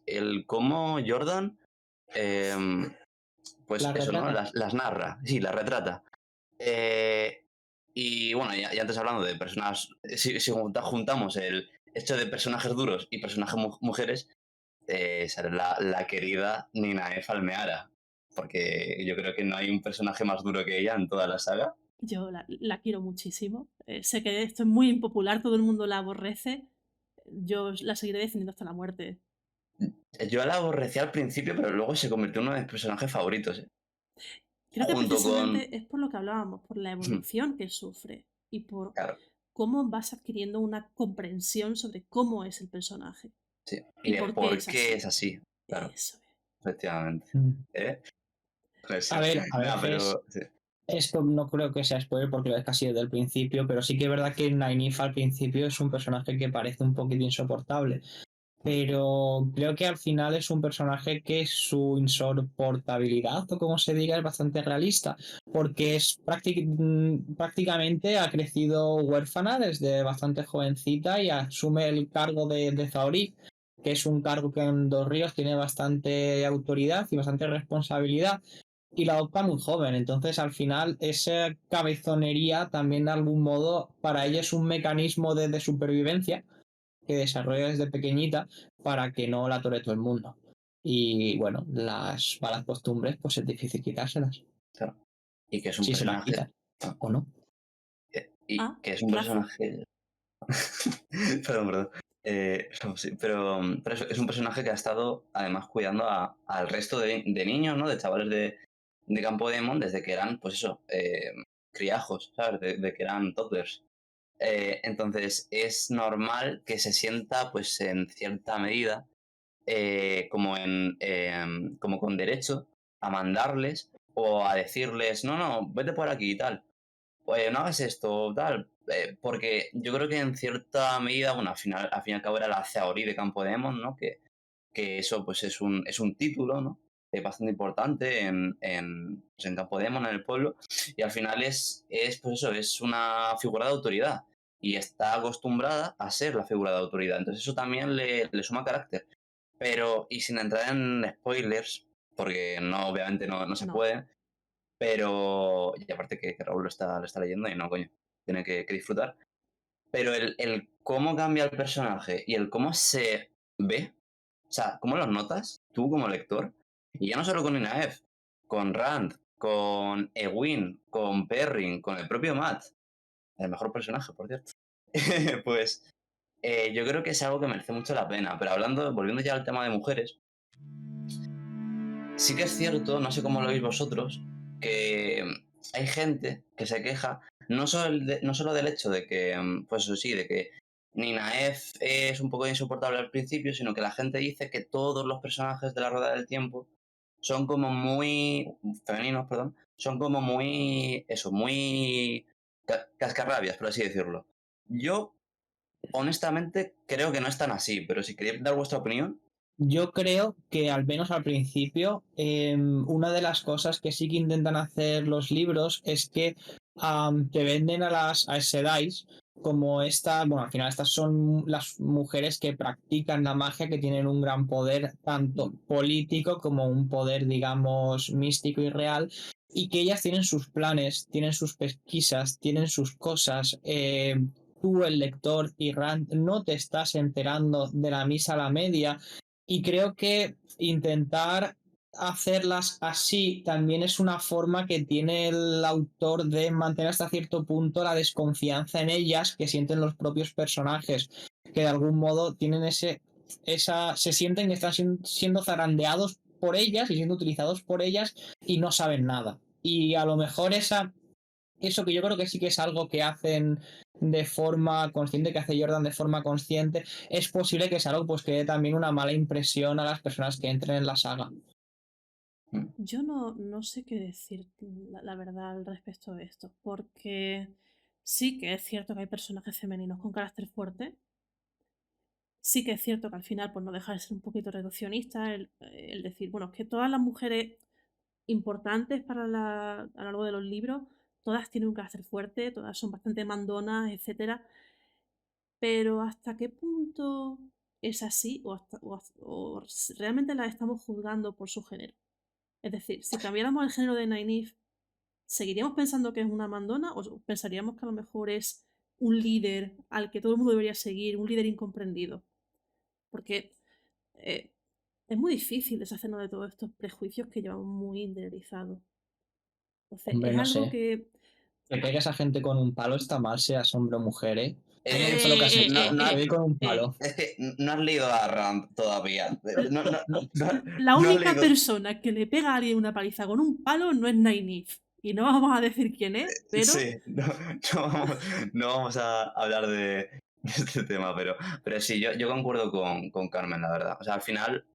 el cómo Jordan, em, pues La eso, ¿no? retrata. Las narra, sí, las retrata. Eh, y bueno, ya antes hablando de personas, si juntamos el hecho de personajes duros y personajes mujeres, sale la querida Nina Almeara, porque yo creo que no hay un personaje más duro que ella en toda la saga. Yo la quiero muchísimo. Sé que esto es muy impopular, todo el mundo la aborrece. Yo la seguiré defendiendo hasta la muerte. Yo la aborrecía al principio, pero luego se convirtió en uno de mis personajes favoritos, Creo que junto con... precisamente es por lo que hablábamos, por la evolución que sufre y por Claro, cómo vas adquiriendo una comprensión sobre cómo es el personaje sí. Y y de por qué por es qué es así. así. Claro, Eso es. efectivamente. Mm. ¿Eh? Pues sí. A ver, a No, veces pero... Sí. esto no creo que sea spoiler porque lo es casi desde el principio, pero sí que es verdad que Nynaeve al principio es un personaje que parece un poquito insoportable. pero creo que al final es un personaje que su insoportabilidad, o como se diga, es bastante realista, porque es prácticamente ha crecido huérfana desde bastante jovencita y asume el cargo de Zaorí, que es un cargo que en Dos Ríos tiene bastante autoridad y bastante responsabilidad, y la adopta muy joven. Entonces, al final, esa cabezonería también de algún modo para ella es un mecanismo de supervivencia que desarrolla desde pequeñita para que no la tore todo el mundo. Y bueno, las malas costumbres, pues es difícil quitárselas. Claro. Y que es un Si se las personaje. quitan, o no. Y Ah, que es un claro. personaje. Perdón, perdón. No, sí, pero es un personaje que ha estado además cuidando al resto de niños, ¿no? De chavales de Campo Demon desde que eran, pues eso, criajos, ¿sabes? De que eran toddlers. Entonces es normal que se sienta, pues en cierta medida, como con derecho a mandarles o a decirles, no, no, vete por aquí y tal. Oye, no hagas esto, tal. Porque yo creo que en cierta medida, bueno, al fin y al cabo era la Theory de Campo Demon, ¿no? Que eso pues es un título, ¿no? Bastante importante pues, en Campo Demon, en el pueblo. Y al final pues eso, es una figura de autoridad. Y está acostumbrada a ser la figura de autoridad. Entonces eso también le suma carácter. Pero, y sin entrar en spoilers, porque no, obviamente no se No. puede, pero, y aparte que Raúl lo está leyendo y no, coño, tiene que disfrutar. Pero el cómo cambia el personaje y el cómo se ve, o sea, cómo lo notas tú como lector, y ya no solo con Inaef, con Rand, con Ewin, con Perrin, con el propio Matt, el mejor personaje, por cierto, pues yo creo que es algo que merece mucho la pena. Pero volviendo ya al tema de mujeres, sí que es cierto, no sé cómo lo veis vosotros, que hay gente que se queja no solo del hecho de que, pues eso sí, de que Ninaef es un poco insoportable al principio, sino que la gente dice que todos los personajes de la Rueda del Tiempo son como muy femeninos, perdón, son como muy, eso, muy cascarrabias, por así decirlo. Yo, honestamente, creo que no es tan así, pero si queréis dar vuestra opinión. Yo creo que al menos al principio, una de las cosas que sí que intentan hacer los libros es que te venden a las a Sedais como esta, bueno, al final estas son las mujeres que practican la magia, que tienen un gran poder tanto político como un poder, digamos, místico y real, y que ellas tienen sus planes, tienen sus pesquisas, tienen sus cosas. Tú, el lector y Rand, no te estás enterando de la misa a la media, y creo que intentar hacerlas así también es una forma que tiene el autor de mantener hasta cierto punto la desconfianza en ellas que sienten los propios personajes, que de algún modo tienen se sienten que están siendo zarandeados por ellas y siendo utilizados por ellas y no saben nada. Y a lo mejor eso que yo creo que sí que es algo que hacen de forma consciente, que hace Jordan de forma consciente, es posible que sea algo pues que dé también una mala impresión a las personas que entren en la saga. Yo no sé qué decir, la verdad, al respecto de esto, porque sí que es cierto que hay personajes femeninos con carácter fuerte, sí que es cierto que al final pues no deja de ser un poquito reduccionista el decir, bueno, es que todas las mujeres importantes a lo largo de los libros, todas tienen un carácter fuerte, todas son bastante mandonas, etcétera, pero ¿hasta qué punto es así o realmente las estamos juzgando por su género? Es decir, si cambiáramos el género de Nynaeve, ¿seguiríamos pensando que es una mandona o pensaríamos que a lo mejor es un líder al que todo el mundo debería seguir, un líder incomprendido? Porque eh, es muy difícil deshacernos de todos estos prejuicios que llevamos muy interiorizados. Entonces, Hombre, es no algo sé. que... Que pegues a gente con un palo está mal, seas hombre o mujer, ¿eh? A mí no me gusta lo que has No, hecho. no, Te doy con un palo. es que no has leído a Rand todavía. La No has única leído. persona que le pega a alguien una paliza con un palo no es Nynaeve. Y no vamos a decir quién es, pero Sí, no vamos a hablar de este tema, pero sí, yo concuerdo con Carmen, la verdad. O sea, al final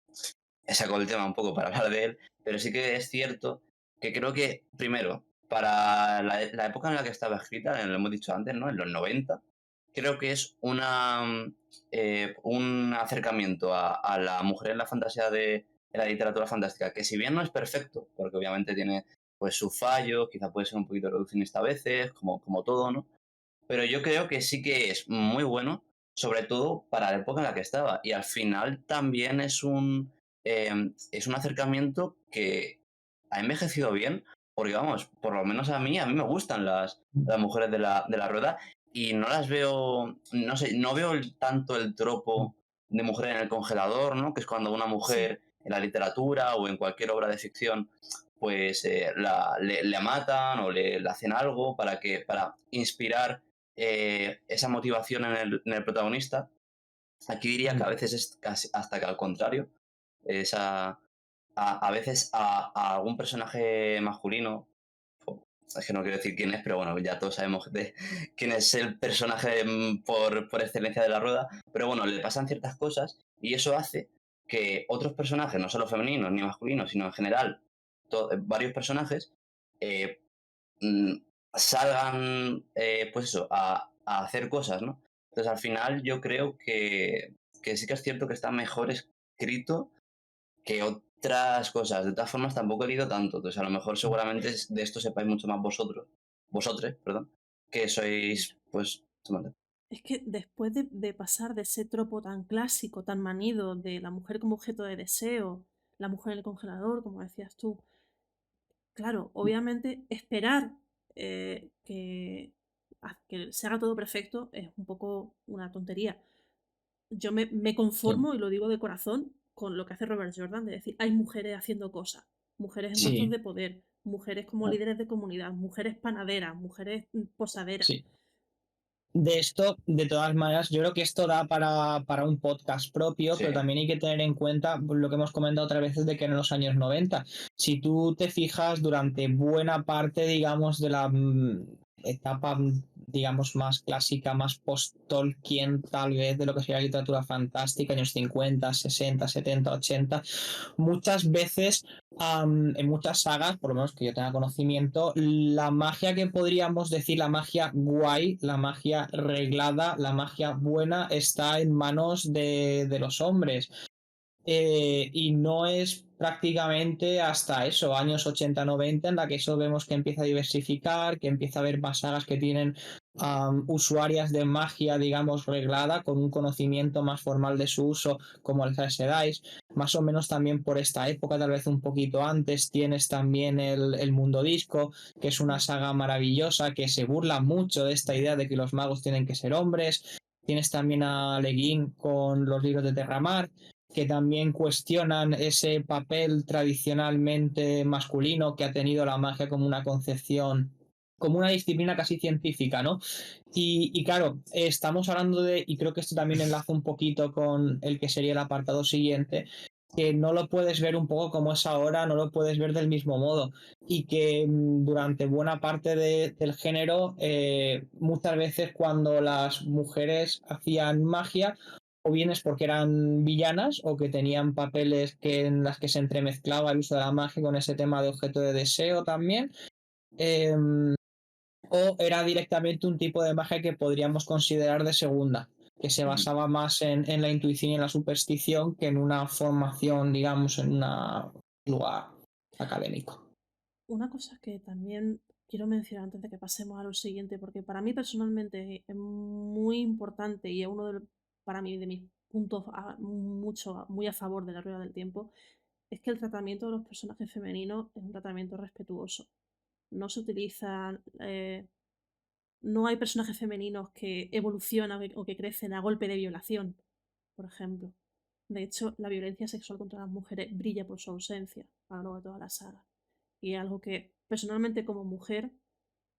sacó el tema un poco para hablar de él, pero sí que es cierto que creo que, primero, para la época en la que estaba escrita, lo hemos dicho antes, ¿no? En los 90, creo que es un acercamiento a la mujer en la fantasía de la literatura fantástica, que si bien no es perfecto, porque obviamente tiene pues sus fallos, quizá puede ser un poquito reduccionista a veces, como todo, ¿no? Pero yo creo que sí que es muy bueno, sobre todo para la época en la que estaba. Y al final también es un acercamiento que ha envejecido bien, porque vamos, por lo menos a mí me gustan las mujeres de la rueda y no las veo, no sé, no veo tanto el tropo de mujer en el congelador, ¿no? Que es cuando una Sí. mujer en la literatura o en cualquier obra de ficción pues le matan o le hacen algo para inspirar esa motivación en el protagonista. Aquí diría que a veces es casi hasta que al contrario. Esa, a veces a algún personaje masculino, es que no quiero decir quién es, pero bueno, ya todos sabemos quién es el personaje por excelencia de la rueda, pero bueno, le pasan ciertas cosas y eso hace que otros personajes, no solo femeninos ni masculinos, sino en general varios personajes, eh, mm, salgan, pues eso, a hacer cosas, ¿no? Entonces al final yo creo que sí que es cierto que está mejor escrito que otras cosas. De todas formas, tampoco he leído tanto. Entonces, a lo mejor seguramente de esto sepáis mucho más vosotros, perdón, que sois, pues, vale. Es que después de pasar de ese tropo tan clásico, tan manido, de la mujer como objeto de deseo, la mujer en el congelador, como decías tú, claro, obviamente esperar que se haga todo perfecto es un poco una tontería. Yo me Sí, conformo, y lo digo de corazón, con lo que hace Robert Jordan, de decir, hay mujeres haciendo cosas, mujeres en puestos sí, de poder, mujeres como Ah, líderes de comunidad, mujeres panaderas, mujeres posaderas. sí. De esto, de todas maneras, yo creo que esto da para un podcast propio, sí, pero también hay que tener en cuenta lo que hemos comentado otras veces de que en los años 90, si tú te fijas durante buena parte, digamos, de la etapa, digamos, más clásica, más post-Tolkien, tal vez, de lo que sería la literatura fantástica, años 50, 60, 70, 80, muchas veces en muchas sagas, por lo menos que yo tenga conocimiento, la magia que podríamos decir, la magia guay, la magia reglada, la magia buena, está en manos de los hombres. Y no es prácticamente hasta eso, años 80-90, en la que eso vemos que empieza a diversificar, que empieza a haber más sagas que tienen usuarias de magia, digamos, reglada, con un conocimiento más formal de su uso, como el Aes Sedai. Más o menos también por esta época, tal vez un poquito antes, tienes también el Mundo Disco, que es una Mm. saga maravillosa que se burla mucho de esta idea de que los magos tienen que ser hombres. Tienes también a Le Guin con los libros de Terramar, que también cuestionan ese papel tradicionalmente masculino que ha tenido la magia como una concepción, como una disciplina casi científica, ¿no? Y claro, estamos hablando de, y creo que esto también enlaza un poquito con el que sería el apartado siguiente, que no lo puedes ver un poco como es ahora, no lo puedes ver del mismo modo y que durante buena parte del género, muchas veces cuando las mujeres hacían magia, o bien es porque eran villanas o que tenían papeles en las que se entremezclaba el uso de la magia con ese tema de objeto de deseo también, eh, o era directamente un tipo de magia que podríamos considerar de segunda, que se ujú, basaba más en la intuición y en la superstición que en una formación, digamos, en un lugar académico. Una cosa que también quiero mencionar antes de que pasemos a lo siguiente, porque para mí personalmente es muy importante y es uno para mí de mis puntos muy a favor de la rueda del tiempo, es que el tratamiento de los personajes femeninos es un tratamiento respetuoso. No se utilizan, no hay personajes femeninos que evolucionan o que crecen a golpe de violación, por ejemplo. De hecho, la violencia sexual contra las mujeres brilla por su ausencia a lo largo de toda la saga. Y es algo que personalmente como mujer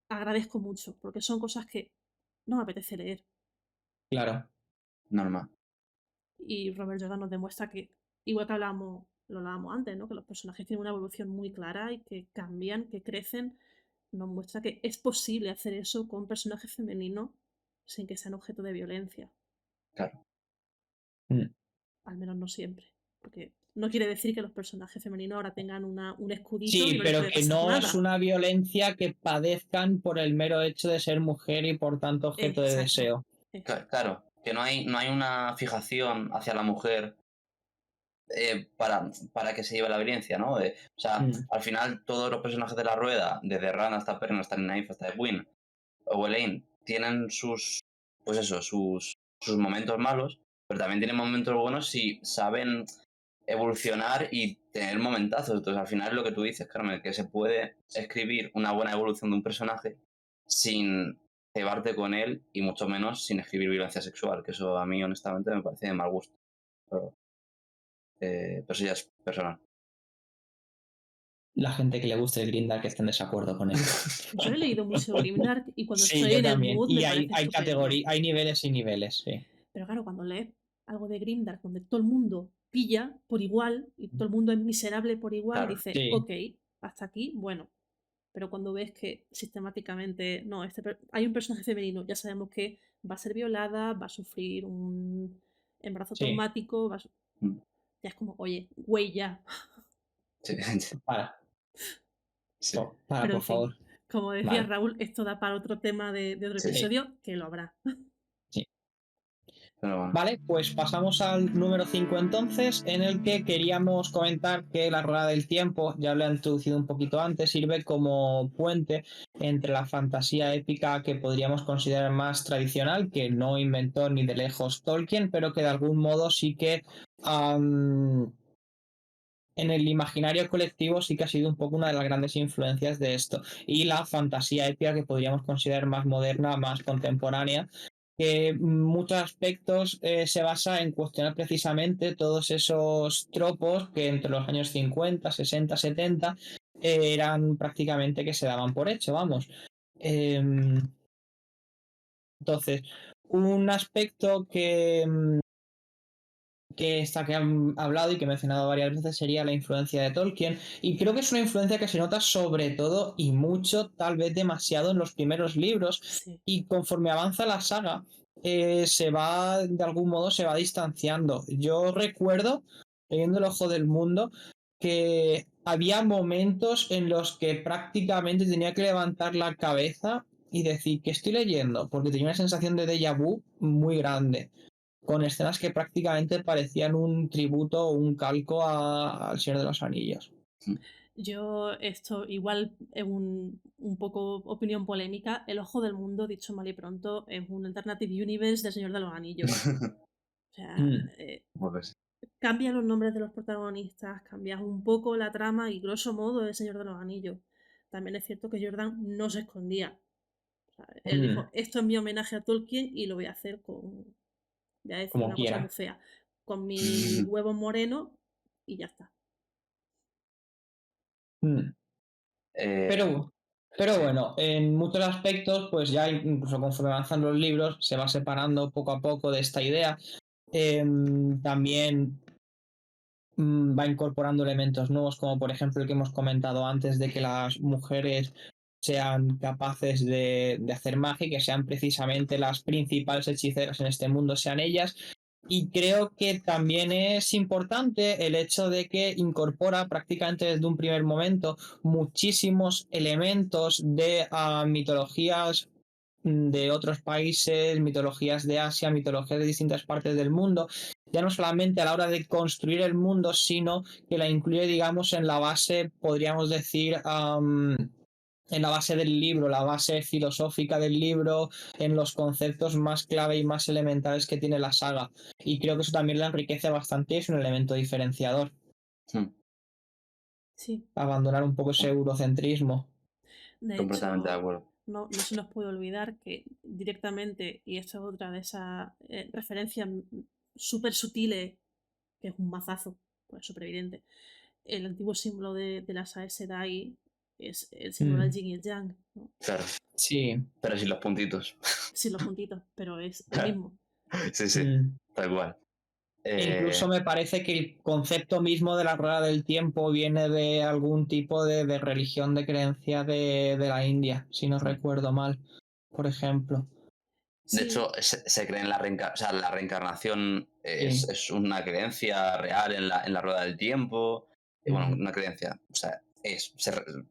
agradezco mucho, porque son cosas que no me apetece leer. Claro. normal. Y Robert Jordan nos demuestra que, igual que lo hablábamos antes, ¿no? Que los personajes tienen una evolución muy clara y que cambian, que crecen, nos muestra que es posible hacer eso con personajes femeninos sin que sean objeto de violencia. Claro. Mm. Al menos no siempre. Porque no quiere decir que los personajes femeninos ahora tengan un escudito y Sí, no les pero puede que pasar no es nada. una violencia que padezcan por el mero hecho de ser mujer y por tanto objeto de Exacto. deseo. Claro, que no hay una fijación hacia la mujer para que se lleve la violencia, ¿no? O sea, al final todos los personajes de la rueda, desde Ran hasta Perrin, hasta Nynaeve, hasta Egwene o Elaine, tienen pues eso, sus momentos malos, pero también tienen momentos buenos si saben evolucionar y tener momentazos. Entonces, al final es lo que tú dices, Carmen, que se puede escribir una buena evolución de un personaje sin cebarte con él y mucho menos sin escribir violencia sexual, que eso a mí honestamente me parece de mal gusto. Pero eso ya es personal. La gente que le guste el Grindark está en desacuerdo con él. Yo he leído mucho Grimdark y cuando Sí, estoy yo en el también. mood Y me hay parece estupendo. categorías, hay niveles y niveles, sí. Pero claro, cuando lees algo de Grimdark donde todo el mundo pilla por igual y todo el mundo es miserable por igual, Claro. dices, Sí. ok, hasta aquí, bueno. Pero cuando ves que sistemáticamente, no, hay un personaje femenino, ya sabemos que va a ser violada, va a sufrir un embarazo Sí. traumático, ya es como, oye, güey, ya. Sí. Para. Sí. Para, Pero por en fin, favor. como decía Vale. Raúl, esto da para otro tema de otro Sí. episodio, que lo habrá. Sí. Pero bueno. Vale, pues pasamos al número 5 entonces, en el que queríamos comentar que la Rueda del Tiempo, ya lo he introducido un poquito antes, sirve como puente entre la fantasía épica que podríamos considerar más tradicional, que no inventó ni de lejos Tolkien, pero que de algún modo sí que en el imaginario colectivo sí que ha sido un poco una de las grandes influencias de esto. Y la fantasía épica que podríamos considerar más moderna, más contemporánea, que en muchos aspectos se basa en cuestionar precisamente todos esos tropos que entre los años 50, 60, 70 eran prácticamente que se daban por hecho, vamos. Entonces, un aspecto que han hablado y que he mencionado varias veces sería la influencia de Tolkien, y creo que es una influencia que se nota sobre todo y mucho, tal vez demasiado en los primeros libros, Sí. y conforme avanza la saga se va, de algún modo se va distanciando. Yo recuerdo, leyendo El Ojo del Mundo, que había momentos en los que prácticamente tenía que levantar la cabeza y decir que estoy leyendo, porque tenía una sensación de déjà vu muy grande, con escenas que prácticamente parecían un tributo o un calco al Señor de los Anillos. Yo, esto igual es un poco opinión polémica. El Ojo del Mundo, dicho mal y pronto, es un Alternative Universe del Señor de los Anillos. O sea, Pues, cambia los nombres de los protagonistas, cambias un poco la trama y grosso modo el Señor de los Anillos. También es cierto que Jordan no se escondía. O sea, él dijo, esto es mi homenaje a Tolkien y lo voy a hacer con, voy a decir Como una cosa muy quiera. fea, con mi huevo moreno y ya está. Pero sí. bueno, en muchos aspectos, pues ya incluso conforme avanzan los libros, se va separando poco a poco de esta idea. También va incorporando elementos nuevos, como por ejemplo el que hemos comentado antes, de que las mujeres sean capaces de hacer magia y que sean precisamente las principales hechiceras en este mundo, sean ellas. Y creo que también es importante el hecho de que incorpora prácticamente desde un primer momento muchísimos elementos de mitologías de otros países, mitologías de Asia, mitologías de distintas partes del mundo, ya no solamente a la hora de construir el mundo, sino que la incluye, digamos, en la base, podríamos decir, en la base del libro, la base filosófica del libro, en los conceptos más clave y más elementales que tiene la saga. Y creo que eso también la enriquece bastante y es un elemento diferenciador. Sí. Abandonar un poco ese eurocentrismo. De Completamente de hecho, acuerdo. no se nos puede olvidar que directamente, y esto es otra de esas referencias súper sutiles, que es un mazazo, pues súper evidente, el antiguo símbolo de las Aes Sedai es el símbolo del yin y el yang, ¿no? Claro. Sí. Pero sin los puntitos. Sin los puntitos, pero es el mismo. Sí, tal cual. Incluso me parece que el concepto mismo de la rueda del tiempo viene de algún tipo de religión de creencia de la India, si no recuerdo mal, por ejemplo. De hecho, se cree en la reencarnación. O sea, la reencarnación es una creencia real en la rueda del tiempo. Bueno, una creencia. O sea,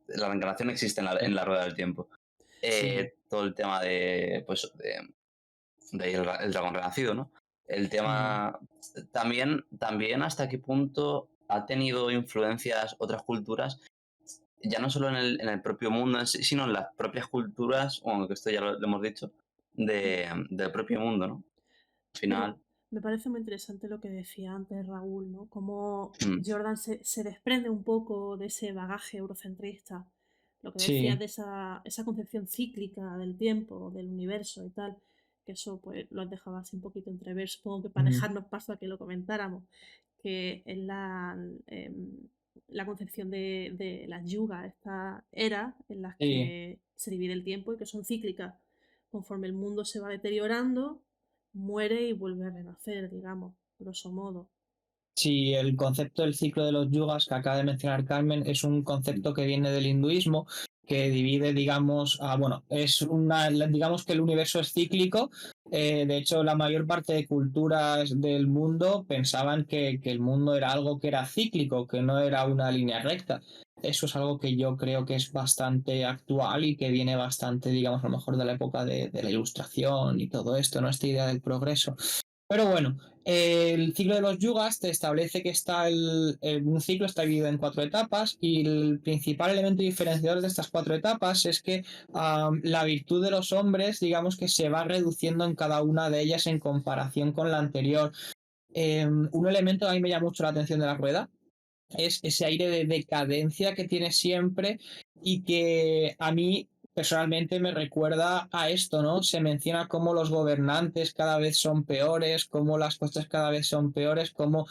la reencarnación existe en la rueda del tiempo. Todo el tema de de ahí el dragón renacido, ¿no? El Mm, tema también hasta qué punto ha tenido influencias otras culturas, ya no solo en el propio mundo en sí, sino en las propias culturas, bueno, que esto ya lo hemos dicho, del propio mundo, ¿no? Al Pero final. me parece muy interesante lo que decía antes Raúl, ¿no? Cómo mm, Jordan se desprende un poco de ese bagaje eurocentrista, lo que decías sí, de esa concepción cíclica del tiempo, del universo y tal, que eso pues lo has dejado así un poquito entrever, supongo que para ujú, dejarnos paso a que lo comentáramos, que es la concepción de las yugas, esta era en las sí. que se divide el tiempo y que son cíclicas. Conforme el mundo se va deteriorando, muere y vuelve a renacer, digamos, grosso modo. Sí, el concepto del ciclo de los yugas que acaba de mencionar Carmen es un mm, concepto que viene del hinduismo, que divide, digamos, bueno, digamos que el universo es cíclico. De hecho, la mayor parte de culturas del mundo pensaban que el mundo era algo que era cíclico, que no era una línea recta. Eso es algo que yo creo que es bastante actual y que viene bastante, digamos, a lo mejor de la época de la Ilustración y todo esto, ¿no? Esta idea del progreso. Pero bueno, el ciclo de los yugas te establece que un ciclo está dividido en 4 etapas y el principal elemento diferenciador de estas 4 etapas es que la virtud de los hombres, digamos que se va reduciendo en cada una de ellas en comparación con la anterior. Un elemento que a mí me llama mucho la atención de la rueda es ese aire de decadencia que tiene siempre y que a mí personalmente me recuerda a esto, ¿no? Se menciona cómo los gobernantes cada vez son peores, cómo las cosas cada vez son peores, cómo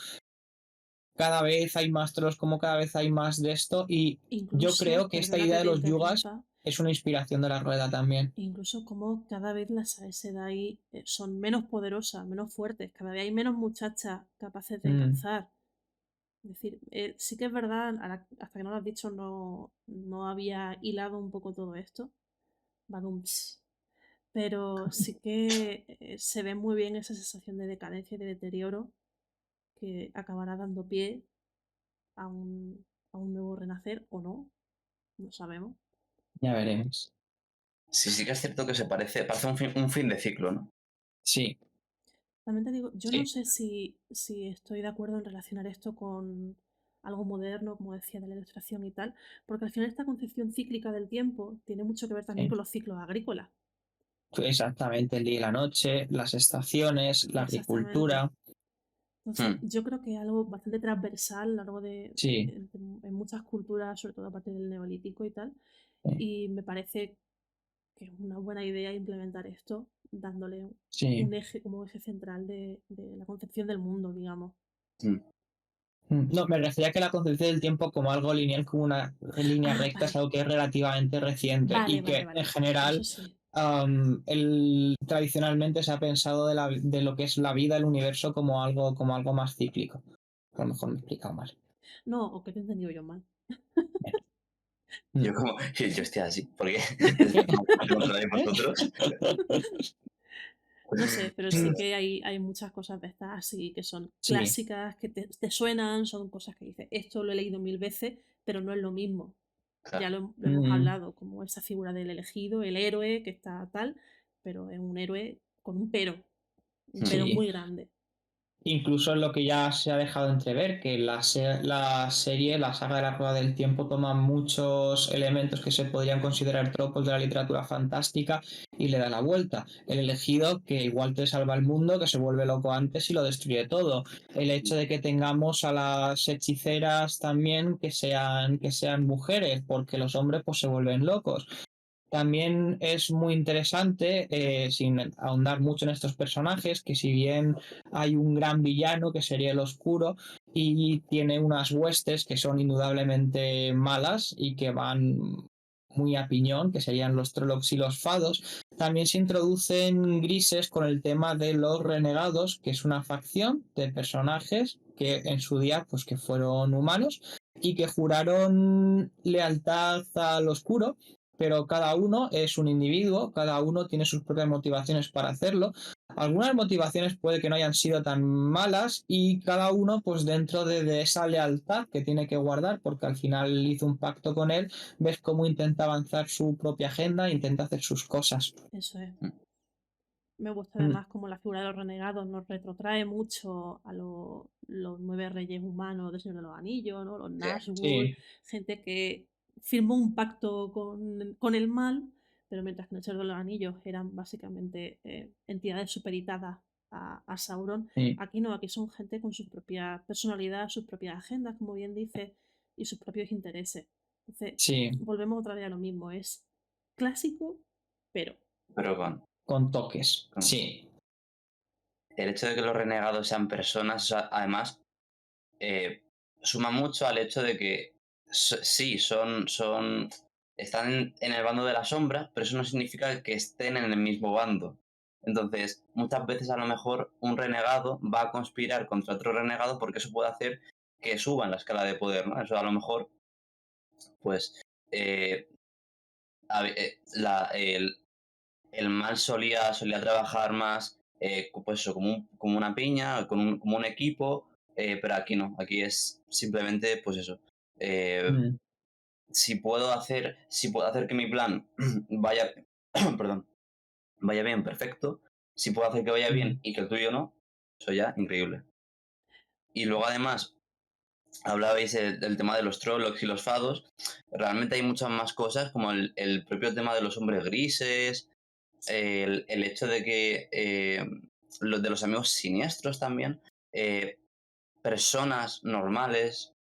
cada vez hay más trolls, cómo cada vez hay más de esto y yo Incluso, creo que esta perdona que idea de te los yugas interrumpa, es una inspiración de la rueda también. incluso como cada vez las Aes Sedai son menos poderosas, menos fuertes, cada vez hay menos muchachas capaces de Mm, cazar. Es decir, sí que es verdad, hasta que no lo has dicho, no había hilado un poco todo esto. Badums. Pero sí que se ve muy bien esa sensación de decadencia y de deterioro que acabará dando pie a un nuevo renacer o no, no sabemos. ya veremos. sí, sí que es cierto que parece un fin de ciclo, ¿no? Sí, También te digo, yo no sí, sé si estoy de acuerdo en relacionar esto con algo moderno, como decía, de la ilustración y tal, porque al final esta concepción cíclica del tiempo tiene mucho que ver también sí. con los ciclos agrícolas. Exactamente, el día y la noche, las estaciones, la Exactamente. agricultura. Entonces, Mm, yo creo que es algo bastante transversal a lo largo Sí, en muchas culturas, sobre todo a partir del neolítico y tal, sí. y me parece que es una buena idea implementar esto, dándole Sí. un eje como eje central de la concepción del mundo, digamos. mm. No, me refería a que la concepción del tiempo como algo lineal, como una línea Ah, recta, es vale, algo que es relativamente reciente vale, y vale, que en vale. Eso general sí. tradicionalmente se ha pensado de lo que es la vida, el universo, como algo más cíclico. A lo mejor me he explicado mal. No, o que te he entendido yo mal. Yo como, yo estoy así, porque no lo sabéis vosotros. No sé, pero sí que hay muchas cosas de estas así que son Sí, clásicas, que te suenan, son cosas que dices, esto lo he leído 1000 veces, pero no es lo mismo. Ya Claro. lo hemos mm, hablado, como esa figura del elegido, el héroe que está tal, pero es un héroe con un pero sí. muy grande. Incluso lo que ya se ha dejado entrever, que la serie, la saga de la Rueda del Tiempo, toma muchos elementos que se podrían considerar tropos de la literatura fantástica y le da la vuelta. El elegido, que igual te salva el mundo, que se vuelve loco antes y lo destruye todo. El hecho de que tengamos a las hechiceras también que sean mujeres, porque los hombres pues se vuelven locos. También es muy interesante, sin ahondar mucho en estos personajes, que si bien hay un gran villano que sería el Oscuro y tiene unas huestes que son indudablemente malas y que van muy a piñón, que serían los Trollocs y los Fados, también se introducen grises con el tema de los Renegados, que es una facción de personajes que en su día pues que fueron humanos y que juraron lealtad al Oscuro, pero cada uno es un individuo, cada uno tiene sus propias motivaciones para hacerlo. Algunas motivaciones puede que no hayan sido tan malas y cada uno pues dentro de esa lealtad que tiene que guardar porque al final hizo un pacto con él, ves cómo intenta avanzar su propia agenda, intenta hacer sus cosas. Eso es. Me gusta Mm, además como la figura de los renegados nos retrotrae mucho a los 9 reyes humanos del Señor de los Anillos, ¿no? Los Sí, Nazgûl, sí, gente que firmó un pacto con el mal, pero mientras que en el Señor de los Anillos eran básicamente entidades supeditadas a Sauron, sí, aquí no, aquí son gente con su propia personalidad, sus propias agendas, como bien dice, y sus propios intereses. Entonces, sí, volvemos otra vez a lo mismo, es clásico, pero pero con toques, con sí. el hecho de que los renegados sean personas, o sea, además, eh, suma mucho al hecho de que sí, están en el bando de la sombra, pero eso no significa que estén en el mismo bando. Entonces, muchas veces a lo mejor un renegado va a conspirar contra otro renegado porque eso puede hacer que suban la escala de poder, ¿no? Eso a lo mejor, pues, eh, el mal solía trabajar más, pues eso, como una piña, como un equipo, pero aquí no, aquí es simplemente, pues eso. eh, Mm, si puedo hacer que mi plan vaya, perdón, vaya bien, perfecto. Si puedo hacer que vaya bien mm, y que el tuyo no, eso ya, increíble. Y luego además, hablabais del tema de los Trollocs y los Fados. Realmente hay muchas más cosas, como el propio tema de los hombres grises, el hecho de que los de los amigos siniestros también, eh, personas normales,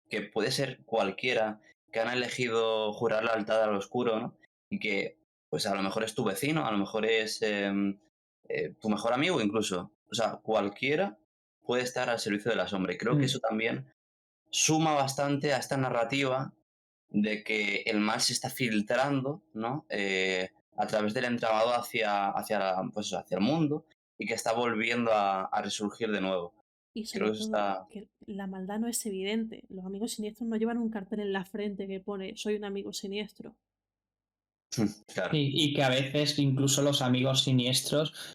que puede ser cualquiera, que han elegido jurar lealtad al oscuro, ¿no? Y que, pues a lo mejor es tu vecino, a lo mejor es tu mejor amigo incluso. O sea, cualquiera puede estar al servicio de la sombra. Y creo que mm. eso también suma bastante a esta narrativa de que el mal se está filtrando, ¿no? A través del entramado pues, hacia el mundo y que está volviendo a resurgir de nuevo. y Creo sobre que eso todo está... que la maldad no es evidente. Los amigos siniestros no llevan un cartel en la frente que pone soy un amigo siniestro. Claro. Y que a veces incluso los amigos siniestros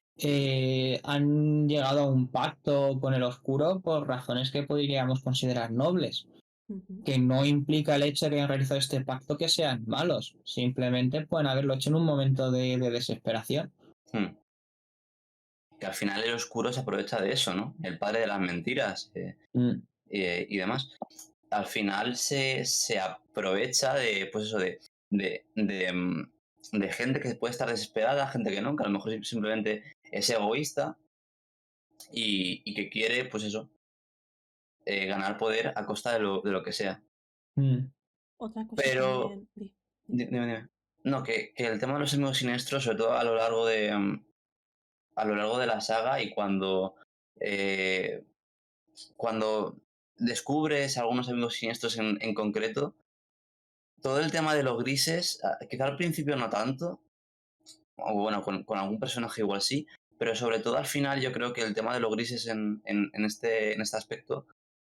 han llegado a un pacto con el oscuro por razones que podríamos considerar nobles, Ujú. que no implica el hecho de que hayan realizado este pacto que sean malos, simplemente pueden haberlo hecho en un momento de desesperación. Hmm. Que al final el oscuro se aprovecha de eso, ¿no? El padre de las mentiras Mm, y demás. Al final se aprovecha de, pues eso, de gente que puede estar desesperada, gente que no, que a lo mejor simplemente es egoísta y que quiere, pues eso, ganar poder a costa de lo que sea. mm, Otra cosa Pero, también, dime. dime. No, que el tema de los enemigos siniestros, sobre todo a lo largo de la saga y cuando descubres algunos amigos siniestros en concreto, todo el tema de los grises, quizá al principio no tanto, o bueno, con algún personaje igual sí, pero sobre todo al final yo creo que el tema de los grises en este aspecto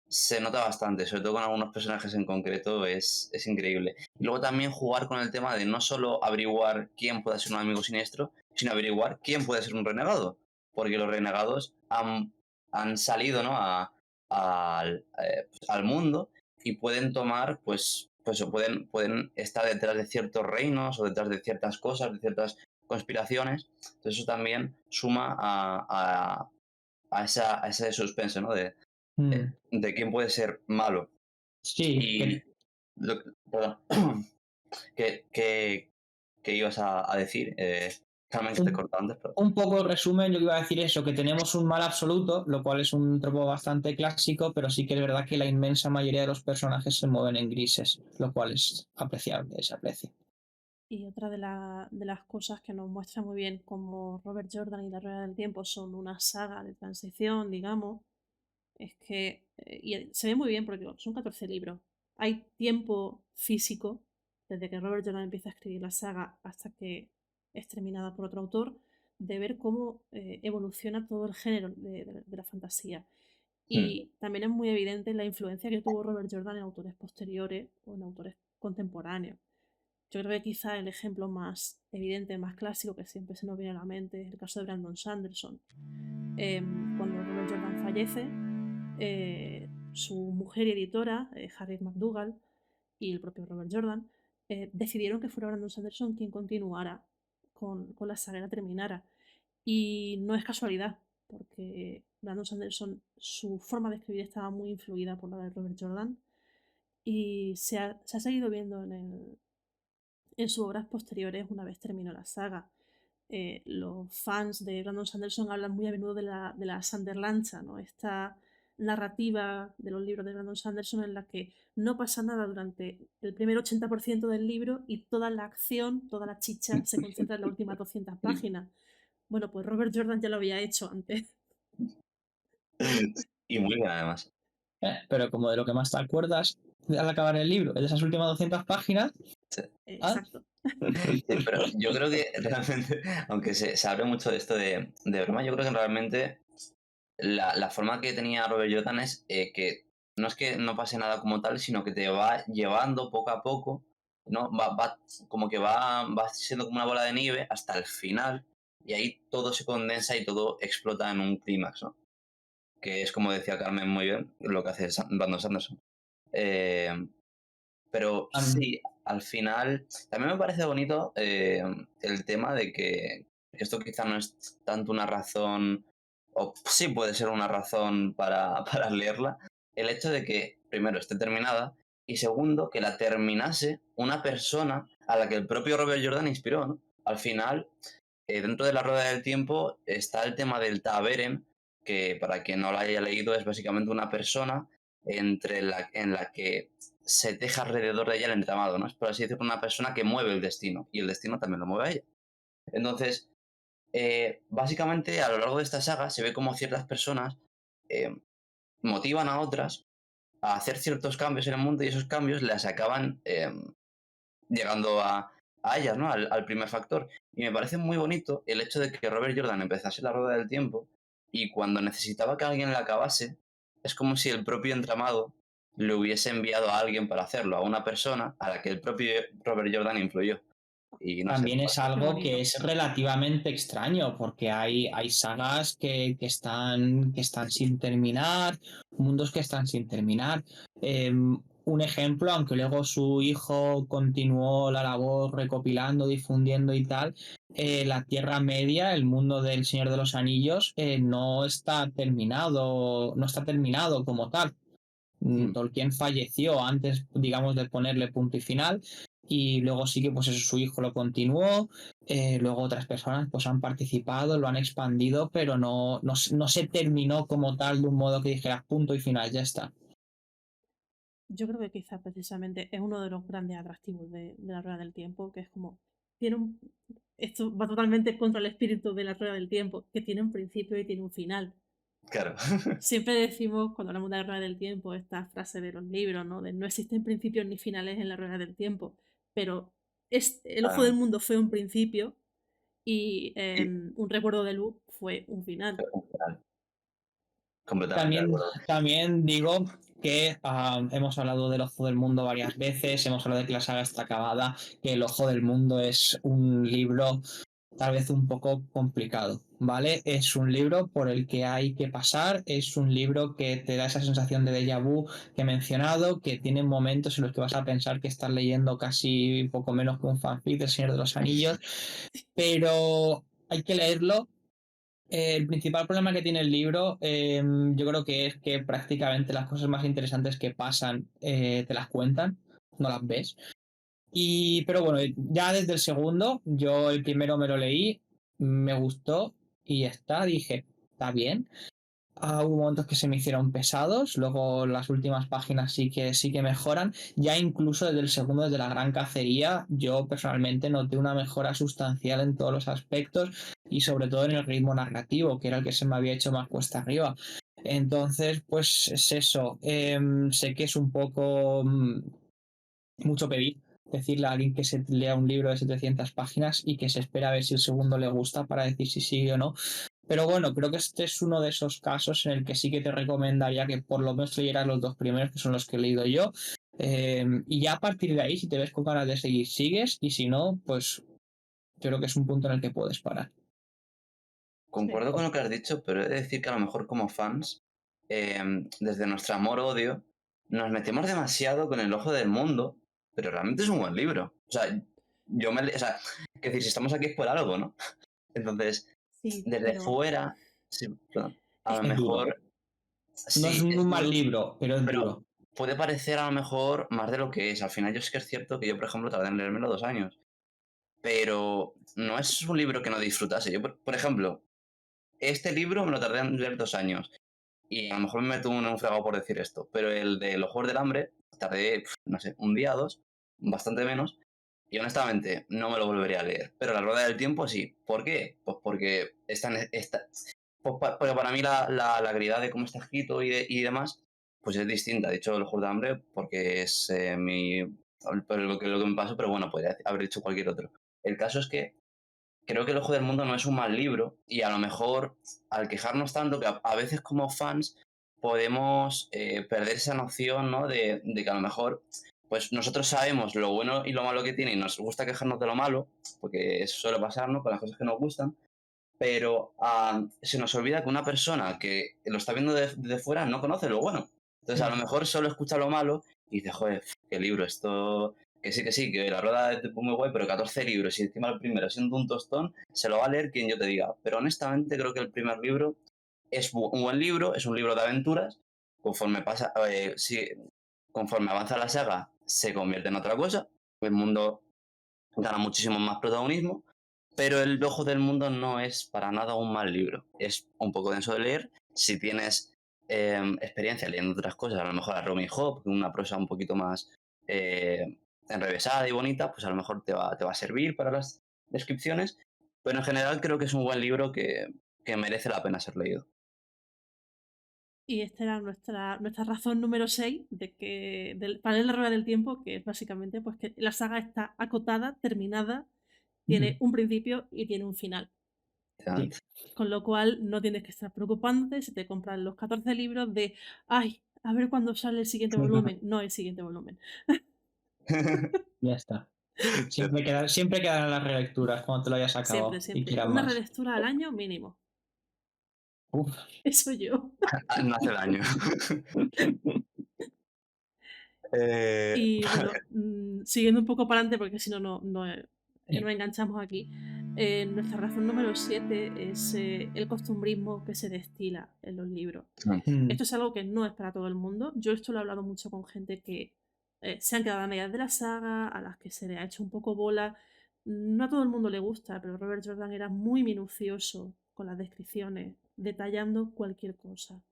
se nota bastante, sobre todo con algunos personajes en concreto, es increíble. Y luego también jugar con el tema de no solo averiguar quién puede ser un amigo siniestro, sino averiguar quién puede ser un renegado. Porque los renegados han salido, ¿no? al mundo y pueden tomar, pues o pueden estar detrás de ciertos reinos o detrás de ciertas cosas, de ciertas conspiraciones. Entonces eso también suma a ese suspense, ¿no? mm. De quién puede ser malo. Sí, Y perdón, ¿qué ibas a decir? Carmen, que te he un, cortado antes, pero... un poco el resumen, yo iba a decir eso, que tenemos un mal absoluto, lo cual es un tropo bastante clásico, pero sí que es verdad que la inmensa mayoría de los personajes se mueven en grises, lo cual es apreciable, se aprecia. Y otra de las cosas que nos muestra muy bien cómo Robert Jordan y la Rueda del Tiempo son una saga de transición, digamos, es que, y se ve muy bien porque son 14 libros, hay tiempo físico desde que Robert Jordan empieza a escribir la saga hasta que es terminada por otro autor, de ver cómo evoluciona todo el género de la fantasía. Hmm, Y también es muy evidente la influencia que tuvo Robert Jordan en autores posteriores o en autores contemporáneos. Yo creo que quizá el ejemplo más evidente, más clásico que siempre se nos viene a la mente es el caso de Brandon Sanderson. Cuando Robert Jordan fallece, su mujer y editora, Harriet McDougall, y el propio Robert Jordan, decidieron que fuera Brandon Sanderson quien continuara con la saga y la terminara. Y no es casualidad, porque Brandon Sanderson, su forma de escribir estaba muy influida por la de Robert Jordan y se ha seguido viendo en sus obras posteriores una vez terminó la saga. Los fans de Brandon Sanderson hablan muy a menudo de la Sanderlancha, ¿no? Esta narrativa de los libros de Brandon Sanderson en la que no pasa nada durante el primer 80% del libro y toda la acción, toda la chicha se concentra en las últimas 200 páginas. Bueno, pues Robert Jordan ya lo había hecho antes. Y muy bien, además. Pero como de lo que más te acuerdas al acabar el libro, de esas últimas 200 páginas, Sí. Exacto. Sí, pero yo creo que realmente, aunque se hable mucho de esto de broma, yo creo que realmente la forma que tenía Robert Jordan es que no es que no pase nada como tal, sino que te va llevando poco a poco, ¿no? Como que va siendo como una bola de nieve hasta el final, y ahí todo se condensa y todo explota en un clímax, ¿no? Que es como decía Carmen muy bien, lo que hace Brandon Sanderson. Eh, pero am- sí, al final también me parece bonito el tema de que esto quizá no es tanto una razón, o sí puede ser una razón para leerla, el hecho de que, primero, esté terminada y segundo, que la terminase una persona a la que el propio Robert Jordan inspiró, ¿no? Al final, dentro de la rueda del tiempo está el tema del Taberen, que para quien no lo haya leído es básicamente una persona en la que se teja alrededor de ella el entramado, ¿no? Es por así decirlo, una persona que mueve el destino y el destino también lo mueve a ella. Entonces, básicamente a lo largo de esta saga se ve como ciertas personas eh, motivan a otras a hacer ciertos cambios en el mundo y esos cambios las acaban llegando a ellas, ¿no? Al primer factor. Y me parece muy bonito el hecho de que Robert Jordan empezase la rueda del tiempo y cuando necesitaba que alguien la acabase, es como si el propio entramado le hubiese enviado a alguien para hacerlo, a una persona a la que el propio Robert Jordan influyó. Y no sé, también es Qué algo que bonito. es relativamente extraño, porque hay sagas que están sin terminar, mundos que están sin terminar. Un ejemplo, aunque luego su hijo continuó la labor recopilando, difundiendo y tal, la Tierra Media, el mundo del Señor de los Anillos, no está terminado como tal. hmm, Tolkien falleció antes, digamos, de ponerle punto y final, y luego sí que pues eso, su hijo lo continuó, luego otras personas pues han participado, lo han expandido, pero no se terminó como tal de un modo que dijeras punto y final, ya está. Yo creo que quizás precisamente es uno de los grandes atractivos de la rueda del tiempo, que es como, tiene un, esto va totalmente contra el espíritu de la rueda del tiempo, que tiene un principio y tiene un final. claro. Siempre decimos, cuando hablamos de la rueda del tiempo, esta frase de los libros, ¿no? De no existen principios ni finales en la rueda del tiempo, pero el ojo del Claramente. mundo fue un principio y Y un recuerdo de luz fue un final. completamente de También, acuerdo. también digo que hemos hablado del Ojo del Mundo varias veces, hemos hablado de que la saga está acabada, que el Ojo del Mundo es un libro tal vez un poco complicado, ¿vale? Es un libro por el que hay que pasar, es un libro que te da esa sensación de déjà vu que he mencionado, que tiene momentos en los que vas a pensar que estás leyendo casi poco menos que un fanfic del Señor de los Anillos, pero hay que leerlo. El principal problema que tiene el libro, yo creo que es que prácticamente las cosas más interesantes que pasan te las cuentan, no las ves. Pero bueno, ya desde el segundo, yo el primero me lo leí, me gustó y ya está, dije, está bien. Hubo momentos que se me hicieron pesados, luego las últimas páginas sí que mejoran. Ya incluso desde el segundo, desde la gran cacería, yo personalmente noté una mejora sustancial en todos los aspectos y sobre todo en el ritmo narrativo, que era el que se me había hecho más cuesta arriba. Entonces, pues es eso. Sé que es un poco mucho pedir decirle a alguien que se lea un libro de 700 páginas y que se espera a ver si el segundo le gusta para decir si sigue o no. Pero bueno, creo que este es uno de esos casos en el que sí que te recomendaría que por lo menos leyeras los dos primeros, que son los que he leído yo. Y ya a partir de ahí, si te ves con ganas de seguir, sigues. Y si no, pues yo creo que es un punto en el que puedes parar. Concuerdo Sí. con lo que has dicho, pero he de decir que a lo mejor como fans, desde nuestro amor-odio, nos metemos demasiado con el ojo del mundo, pero realmente es un buen libro. O sea, o sea, que decir, si estamos aquí es por algo, ¿no? Entonces, Sí, desde pero fuera, sí, perdón, a es lo Es duro. mejor No es sí, un es mal duro, libro, pero es pero duro. puede parecer a lo mejor más de lo que es. Al final yo sí que es cierto que yo, por ejemplo, tardé en leérmelo 2 años, pero no es un libro que no disfrutase. Yo, por ejemplo, este libro me lo tardé en leer 2 años y a lo mejor me meto en un fregado por decir esto, pero el de Los Juegos del Hambre tardé, no sé, un día o dos, bastante menos, y honestamente no me lo volvería a leer. Pero La Rueda del Tiempo sí. ¿Por qué? Pues porque porque para mí la calidad de cómo está escrito y demás, pues es distinta. De hecho, Los Juegos del Hambre, porque es pues lo que me pasó, pero bueno, podría haber dicho cualquier otro. El caso es que creo que El Ojo del Mundo no es un mal libro y a lo mejor al quejarnos tanto que a veces como fans podemos perder esa noción, ¿no? De que a lo mejor pues nosotros sabemos lo bueno y lo malo que tiene y nos gusta quejarnos de lo malo, porque eso suele pasar, ¿no? Con las cosas que nos gustan, pero se nos olvida que una persona que lo está viendo desde fuera no conoce lo bueno. Entonces a lo Mm. mejor solo escucha lo malo y dice, joder, qué libro, esto... Que sí, que la rueda es muy guay, pero 14 libros y encima el primero siendo un tostón, se lo va a leer quien yo te diga. Pero honestamente creo que el primer libro es un buen libro, es un libro de aventuras. Conforme pasa, sí, conforme avanza la saga, se convierte en otra cosa. El mundo gana muchísimo más protagonismo, pero El Ojo del Mundo no es para nada un mal libro. Es un poco denso de leer. Si tienes experiencia leyendo otras cosas, a lo mejor a Robin Hood, una prosa un poquito más enrevesada y bonita, pues a lo mejor te va a servir para las descripciones. Pero en general creo que es un buen libro que merece la pena ser leído. y esta era nuestra razón número 6 para leer la rueda del tiempo, que es básicamente pues que la saga está acotada, terminada, tiene Ujú. un principio y tiene un final. Sí. Con lo cual no tienes que estar preocupándote si te compran los 14 libros de, ay, a ver cuándo sale el siguiente volumen. No el siguiente volumen. Ya está. Siempre quedarán las relecturas cuando te lo hayas Siempre, acabado y siempre. quieras Una más. relectura al año mínimo. Uf. Eso yo. No hace daño. Eh, Y bueno, siguiendo un poco para adelante, porque si no, Sí. nos enganchamos aquí. Nuestra razón número 7 es el costumbrismo que se destila en los libros. Mm. Esto es algo que no es para todo el mundo. Yo esto lo he hablado mucho con gente que se han quedado a medias de la saga, a las que se le ha hecho un poco bola. No a todo el mundo le gusta, pero Robert Jordan era muy minucioso con las descripciones, detallando cualquier cosa.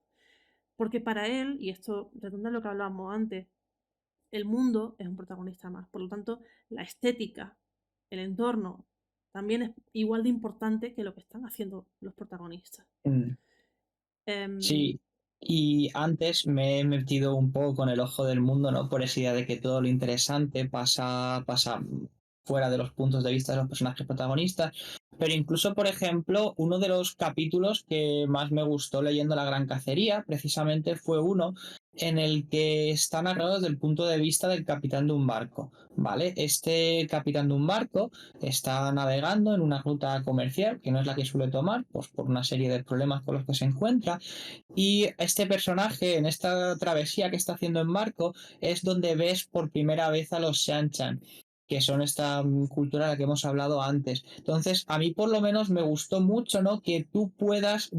Porque para él, y esto redunda en lo que hablábamos antes, el mundo es un protagonista más. Por lo tanto, la estética, el entorno, también es igual de importante que lo que están haciendo los protagonistas. Mm. Em, Sí, y antes me he metido un poco con el ojo del mundo, ¿no? Por esa idea de que todo lo interesante pasa fuera de los puntos de vista de los personajes protagonistas. Pero incluso, por ejemplo, uno de los capítulos que más me gustó leyendo La Gran Cacería, precisamente fue uno en el que está narrado desde el punto de vista del capitán de un barco, ¿vale? Este capitán de un barco está navegando en una ruta comercial, que no es la que suele tomar, pues por una serie de problemas con los que se encuentra, y este personaje en esta travesía que está haciendo en barco es donde ves por primera vez a los Shanchan, que son esta cultura de la que hemos hablado antes. Entonces, a mí por lo menos me gustó mucho, ¿no? Que tú puedas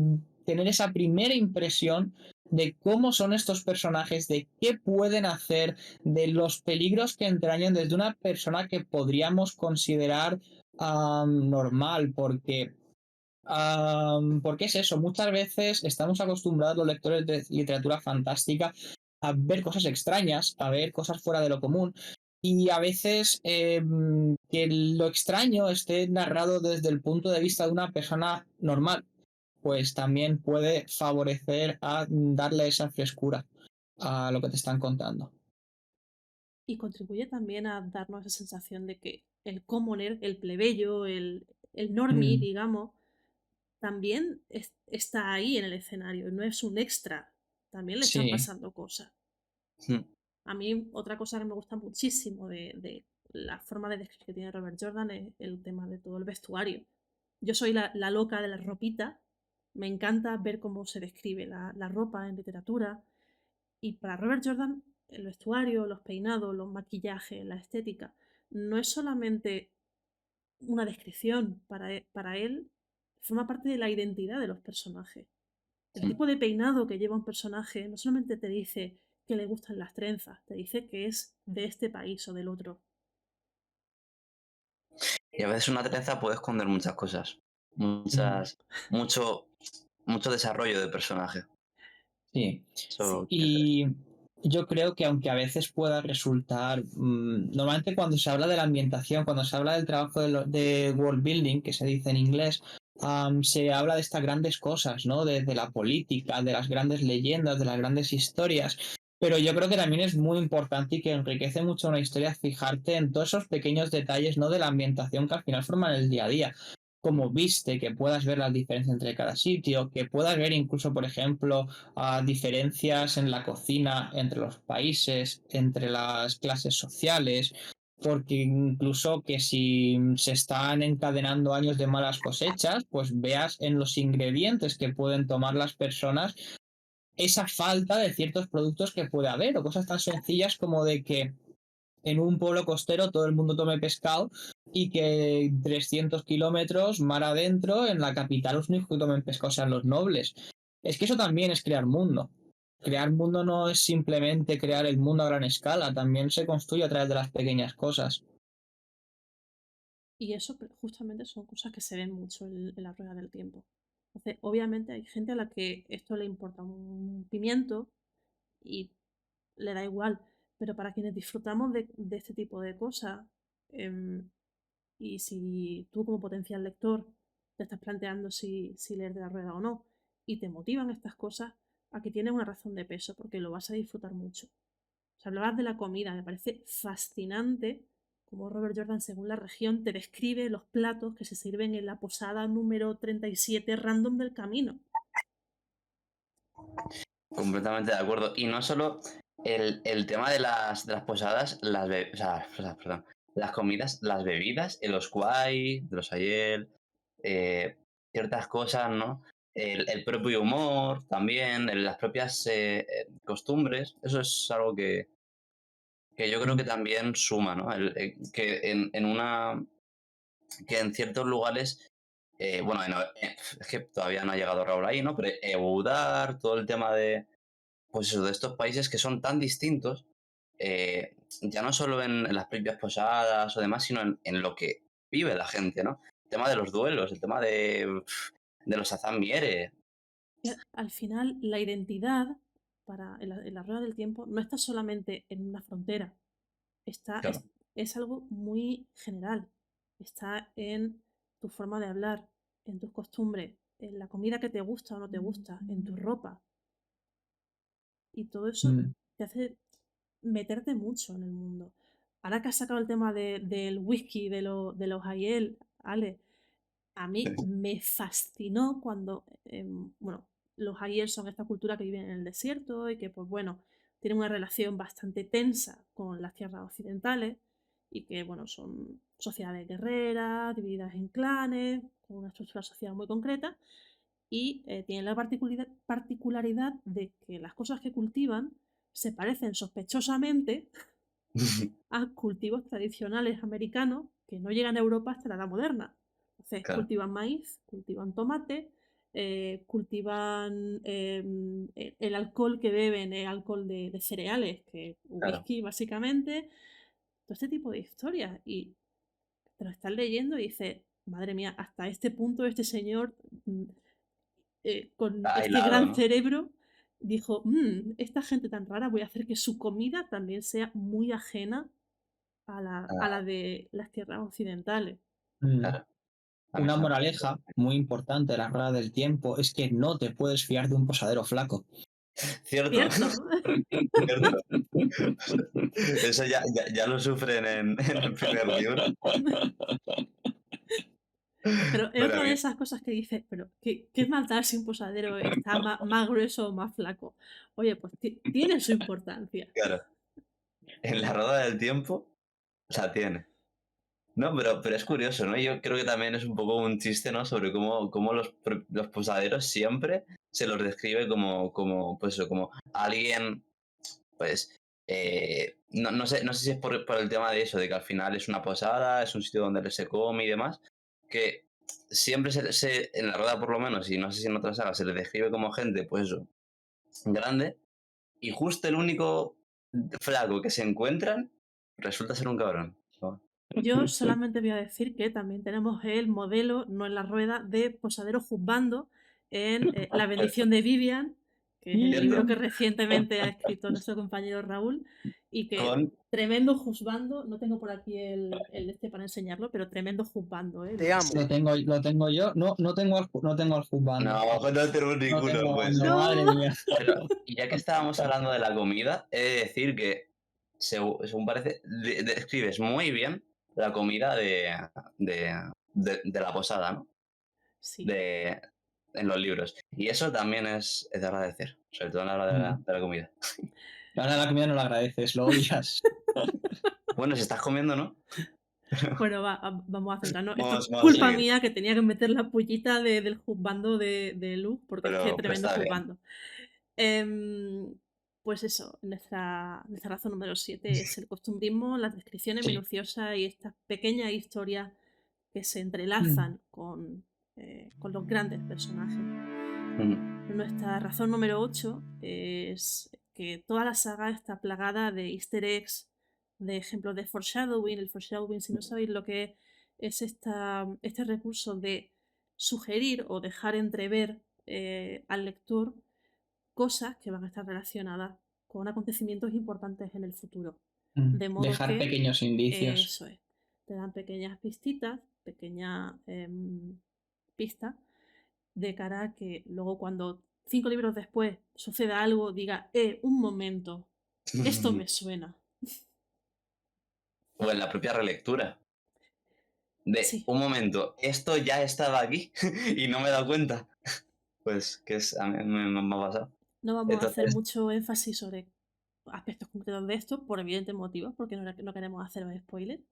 tener esa primera impresión de cómo son estos personajes, de qué pueden hacer, de los peligros que entrañan desde una persona que podríamos considerar normal, porque es eso, muchas veces estamos acostumbrados los lectores de literatura fantástica a ver cosas extrañas, a ver cosas fuera de lo común. Y a veces que lo extraño esté narrado desde el punto de vista de una persona normal, pues también puede favorecer a darle esa frescura a lo que te están contando. y contribuye también a darnos esa sensación de que el commoner, el plebeyo, el normie, Mm, digamos, también está ahí en el escenario, no es un extra, también le están sí, pasando cosas. hmm, A mí otra cosa que me gusta muchísimo de la forma de describir que tiene Robert Jordan es el tema de todo el vestuario. Yo soy la loca de la ropita, me encanta ver cómo se describe la ropa en literatura, y para Robert Jordan el vestuario, los peinados, los maquillajes, la estética, no es solamente una descripción para él forma parte de la identidad de los personajes. El Mm. tipo de peinado que lleva un personaje no solamente te dice que le gustan las trenzas, te dice que es de este país o del otro. Y a veces una trenza puede esconder muchas cosas. Mm, Mucho, mucho desarrollo de personaje. sí. Eso Sí, quiero saber. Y yo creo que aunque a veces pueda resultar, normalmente cuando se habla de la ambientación, cuando se habla del trabajo de world building, que se dice en inglés, se habla de estas grandes cosas, ¿no? De la política, de las grandes leyendas, de las grandes historias. Pero yo creo que también es muy importante y que enriquece mucho una historia fijarte en todos esos pequeños detalles, ¿no? De la ambientación que al final forman el día a día. Como viste, que puedas ver las diferencias entre cada sitio, que puedas ver incluso, por ejemplo, diferencias en la cocina entre los países, entre las clases sociales, porque incluso que si se están encadenando años de malas cosechas, pues veas en los ingredientes que pueden tomar las personas esa falta de ciertos productos que puede haber, o cosas tan sencillas como de que en un pueblo costero todo el mundo tome pescado y que 300 kilómetros mar adentro, en la capital, los únicos que tomen pescado sean los nobles. Es que eso también es crear mundo. Crear mundo no es simplemente crear el mundo a gran escala, también se construye a través de las pequeñas cosas. y eso justamente son cosas que se ven mucho en la rueda del tiempo. Entonces, obviamente hay gente a la que esto le importa un pimiento y le da igual, pero para quienes disfrutamos de este tipo de cosas, em, y si tú como potencial lector te estás planteando si leer de la rueda o no, y te motivan estas cosas, aquí tienes una razón de peso, porque lo vas a disfrutar mucho. O sea, hablabas de la comida, me parece fascinante cómo Robert Jordan, según la región, te describe los platos que se sirven en la posada número 37 random del camino. Completamente de acuerdo. Y no solo el tema de las posadas, perdón, las comidas, las bebidas, el oscuay, de los ayer, eh, ciertas cosas, ¿no? El propio humor también, las propias costumbres, eso es algo que yo creo que también suma, ¿no? Que que en ciertos lugares, bueno, es que todavía no ha llegado Raúl ahí, ¿no? Pero Eudar, todo el tema de, pues eso, de estos países que son tan distintos, ya no solo en las propias posadas o demás, sino en lo que vive la gente, ¿no? El tema de los duelos, el tema de los azamiere. Al final, la identidad en la rueda del tiempo no está solamente en una frontera, está, Claro. es algo muy general. Está en tu forma de hablar, en tus costumbres, en la comida que te gusta o no te gusta, en tu ropa. Y todo eso Mm, te hace meterte mucho en el mundo. Ahora que has sacado el tema del whisky, de los Aiel, Ale, a mí me fascinó cuando, bueno, los Aiel son esta cultura que vive en el desierto y que, pues bueno, tienen una relación bastante tensa con las tierras occidentales y que, bueno, son sociedades guerreras, divididas en clanes, con una estructura social muy concreta y tienen la particularidad de que las cosas que cultivan se parecen sospechosamente a cultivos tradicionales americanos que no llegan a Europa hasta la edad moderna. Entonces, Claro, cultivan maíz, cultivan tomate, cultivan el alcohol que beben, es alcohol de cereales, que es claro. whisky básicamente, todo este tipo de historias. Y te lo estás leyendo y dices, madre mía, hasta este punto este señor con Ha este hilado, gran ¿no? cerebro dijo, esta gente tan rara, voy a hacer que su comida también sea muy ajena a la Ah, de las tierras occidentales. mm. claro. A mí Una eso me parece moraleja interesante. muy importante de la rueda del tiempo es que no te puedes fiar de un posadero flaco. Cierto, ¿Cierto? cierto. Eso ya lo sufren en el primer libro. Pero es Pero a otra de mí, esas cosas que dices, pero ¿qué más da si un posadero está más grueso o más flaco? Oye, pues tiene su importancia. claro, en la rueda del tiempo la tiene. No, pero es curioso, ¿no? Yo creo que también es un poco un chiste, ¿no? Sobre cómo los posaderos siempre se los describe como, pues eso, como alguien, pues, no sé si es por el tema de eso, de que al final es una posada, es un sitio donde se come y demás, que siempre en la rueda por lo menos, y no sé si en otras sagas, se les describe como gente, pues eso, grande, y justo el único flaco que se encuentran resulta ser un cabrón. Yo solamente voy a decir que también tenemos el modelo, no en la rueda, de Posadero juzgando en La bendición de Vivian, que es el libro ¿Cierto? que recientemente ha escrito nuestro compañero Raúl, y que Con... tremendo juzgando, no tengo por aquí el este para enseñarlo, pero tremendo juzgando, Te amo. Lo tengo yo. No tengo al juzgando. No, no tenemos No ninguno, tengo, pues. no, madre ¡No! mía. Pero, y ya que estábamos hablando de la comida, he de decir que, según parece, describes muy bien la comida de la posada, ¿no? Sí. En los libros. Y eso también es de agradecer, sobre todo a la hora de la comida. Ahora la comida no la agradeces, lo odias. Bueno, si estás comiendo, ¿no? Bueno, vamos a centrarnos. Esto es Vamos a culpa seguir. mía que tenía que meter la pullita del juzgando de Luz, porque es que Pero tremendo está bien. juzgando. Pues eso, nuestra razón número 7 es el costumbrismo, las descripciones Sí. minuciosas y estas pequeñas historias que se entrelazan con los grandes personajes. Nuestra razón número 8 es que toda la saga está plagada de easter eggs, de ejemplos de foreshadowing. El foreshadowing, si no sabéis lo que es este recurso de sugerir o dejar entrever al lector cosas que van a estar relacionadas con acontecimientos importantes en el futuro. De modo Dejar que pequeños indicios. eso es, te dan pequeñas pistitas, pequeñas pistas de cara a que luego cuando 5 libros después suceda algo diga, un momento, esto me suena. O en la propia relectura. Sí, Un momento, esto ya estaba aquí y no me he dado cuenta. Pues que a mí me ha pasado. no vamos a hacer Entonces, mucho énfasis sobre aspectos concretos de esto por evidentes motivos, porque no queremos hacer spoilers.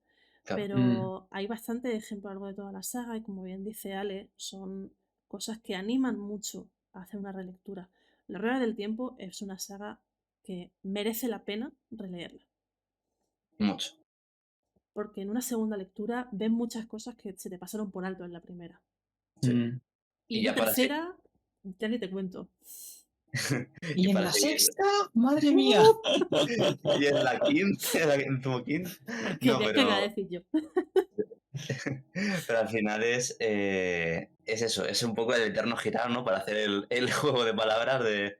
claro, Pero hay bastante ejemplo a lo largo de toda la saga y como bien dice Ale, son cosas que animan mucho a hacer una relectura. La Rueda del Tiempo es una saga que merece la pena releerla. mucho. Porque en una segunda lectura ves muchas cosas que se te pasaron por alto en la primera. Sí. Y Y en la ya para seguir. tercera, ya ni te cuento. Y en para la seguir. sexta, madre mía. Y en la quinta, en el último quinto. No, ¿Qué voy a decir yo? pero al final es eso, es un poco el eterno girar, ¿no? Para hacer el juego de palabras de,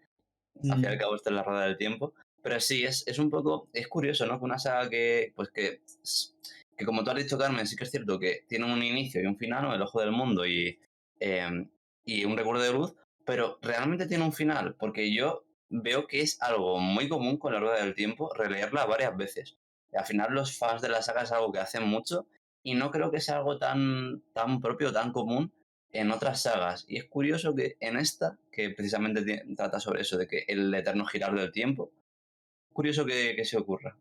al fin y al cabo, esto es la rueda del tiempo. Pero sí, es un poco, es curioso, ¿no? Que una saga que como tú has dicho, Carmen, sí que es cierto que tiene un inicio y un final, ¿no? El ojo del mundo y un recuerdo de luz, pero realmente tiene un final, porque yo veo que es algo muy común con la rueda del tiempo releerla varias veces. Al final los fans de la saga es algo que hacen mucho y no creo que sea algo tan propio, tan común en otras sagas. Y es curioso que en esta, que precisamente trata sobre eso, de que el eterno girar del tiempo, curioso que se ocurra.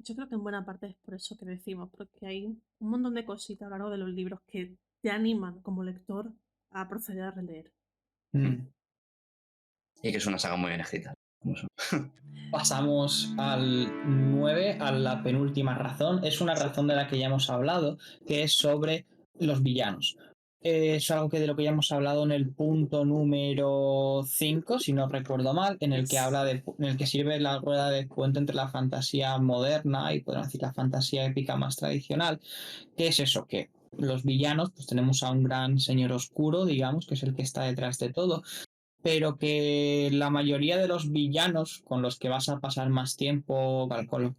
Yo creo que en buena parte es por eso que decimos, porque hay un montón de cositas a lo largo de los libros que te animan como lector a proceder a releer. Y que es una saga muy bien escrita. Pasamos al 9, a la penúltima razón. Es una razón de la que ya hemos hablado, que es sobre los villanos. Es algo de lo que ya hemos hablado en el punto número 5, si no recuerdo mal, en el que en el que sirve la rueda de puente entre la fantasía moderna y podemos decir la fantasía épica más tradicional. ¿Qué es eso? Que los villanos, pues tenemos a un gran señor oscuro, digamos, que es el que está detrás de todo, pero que la mayoría de los villanos con los que vas a pasar más tiempo,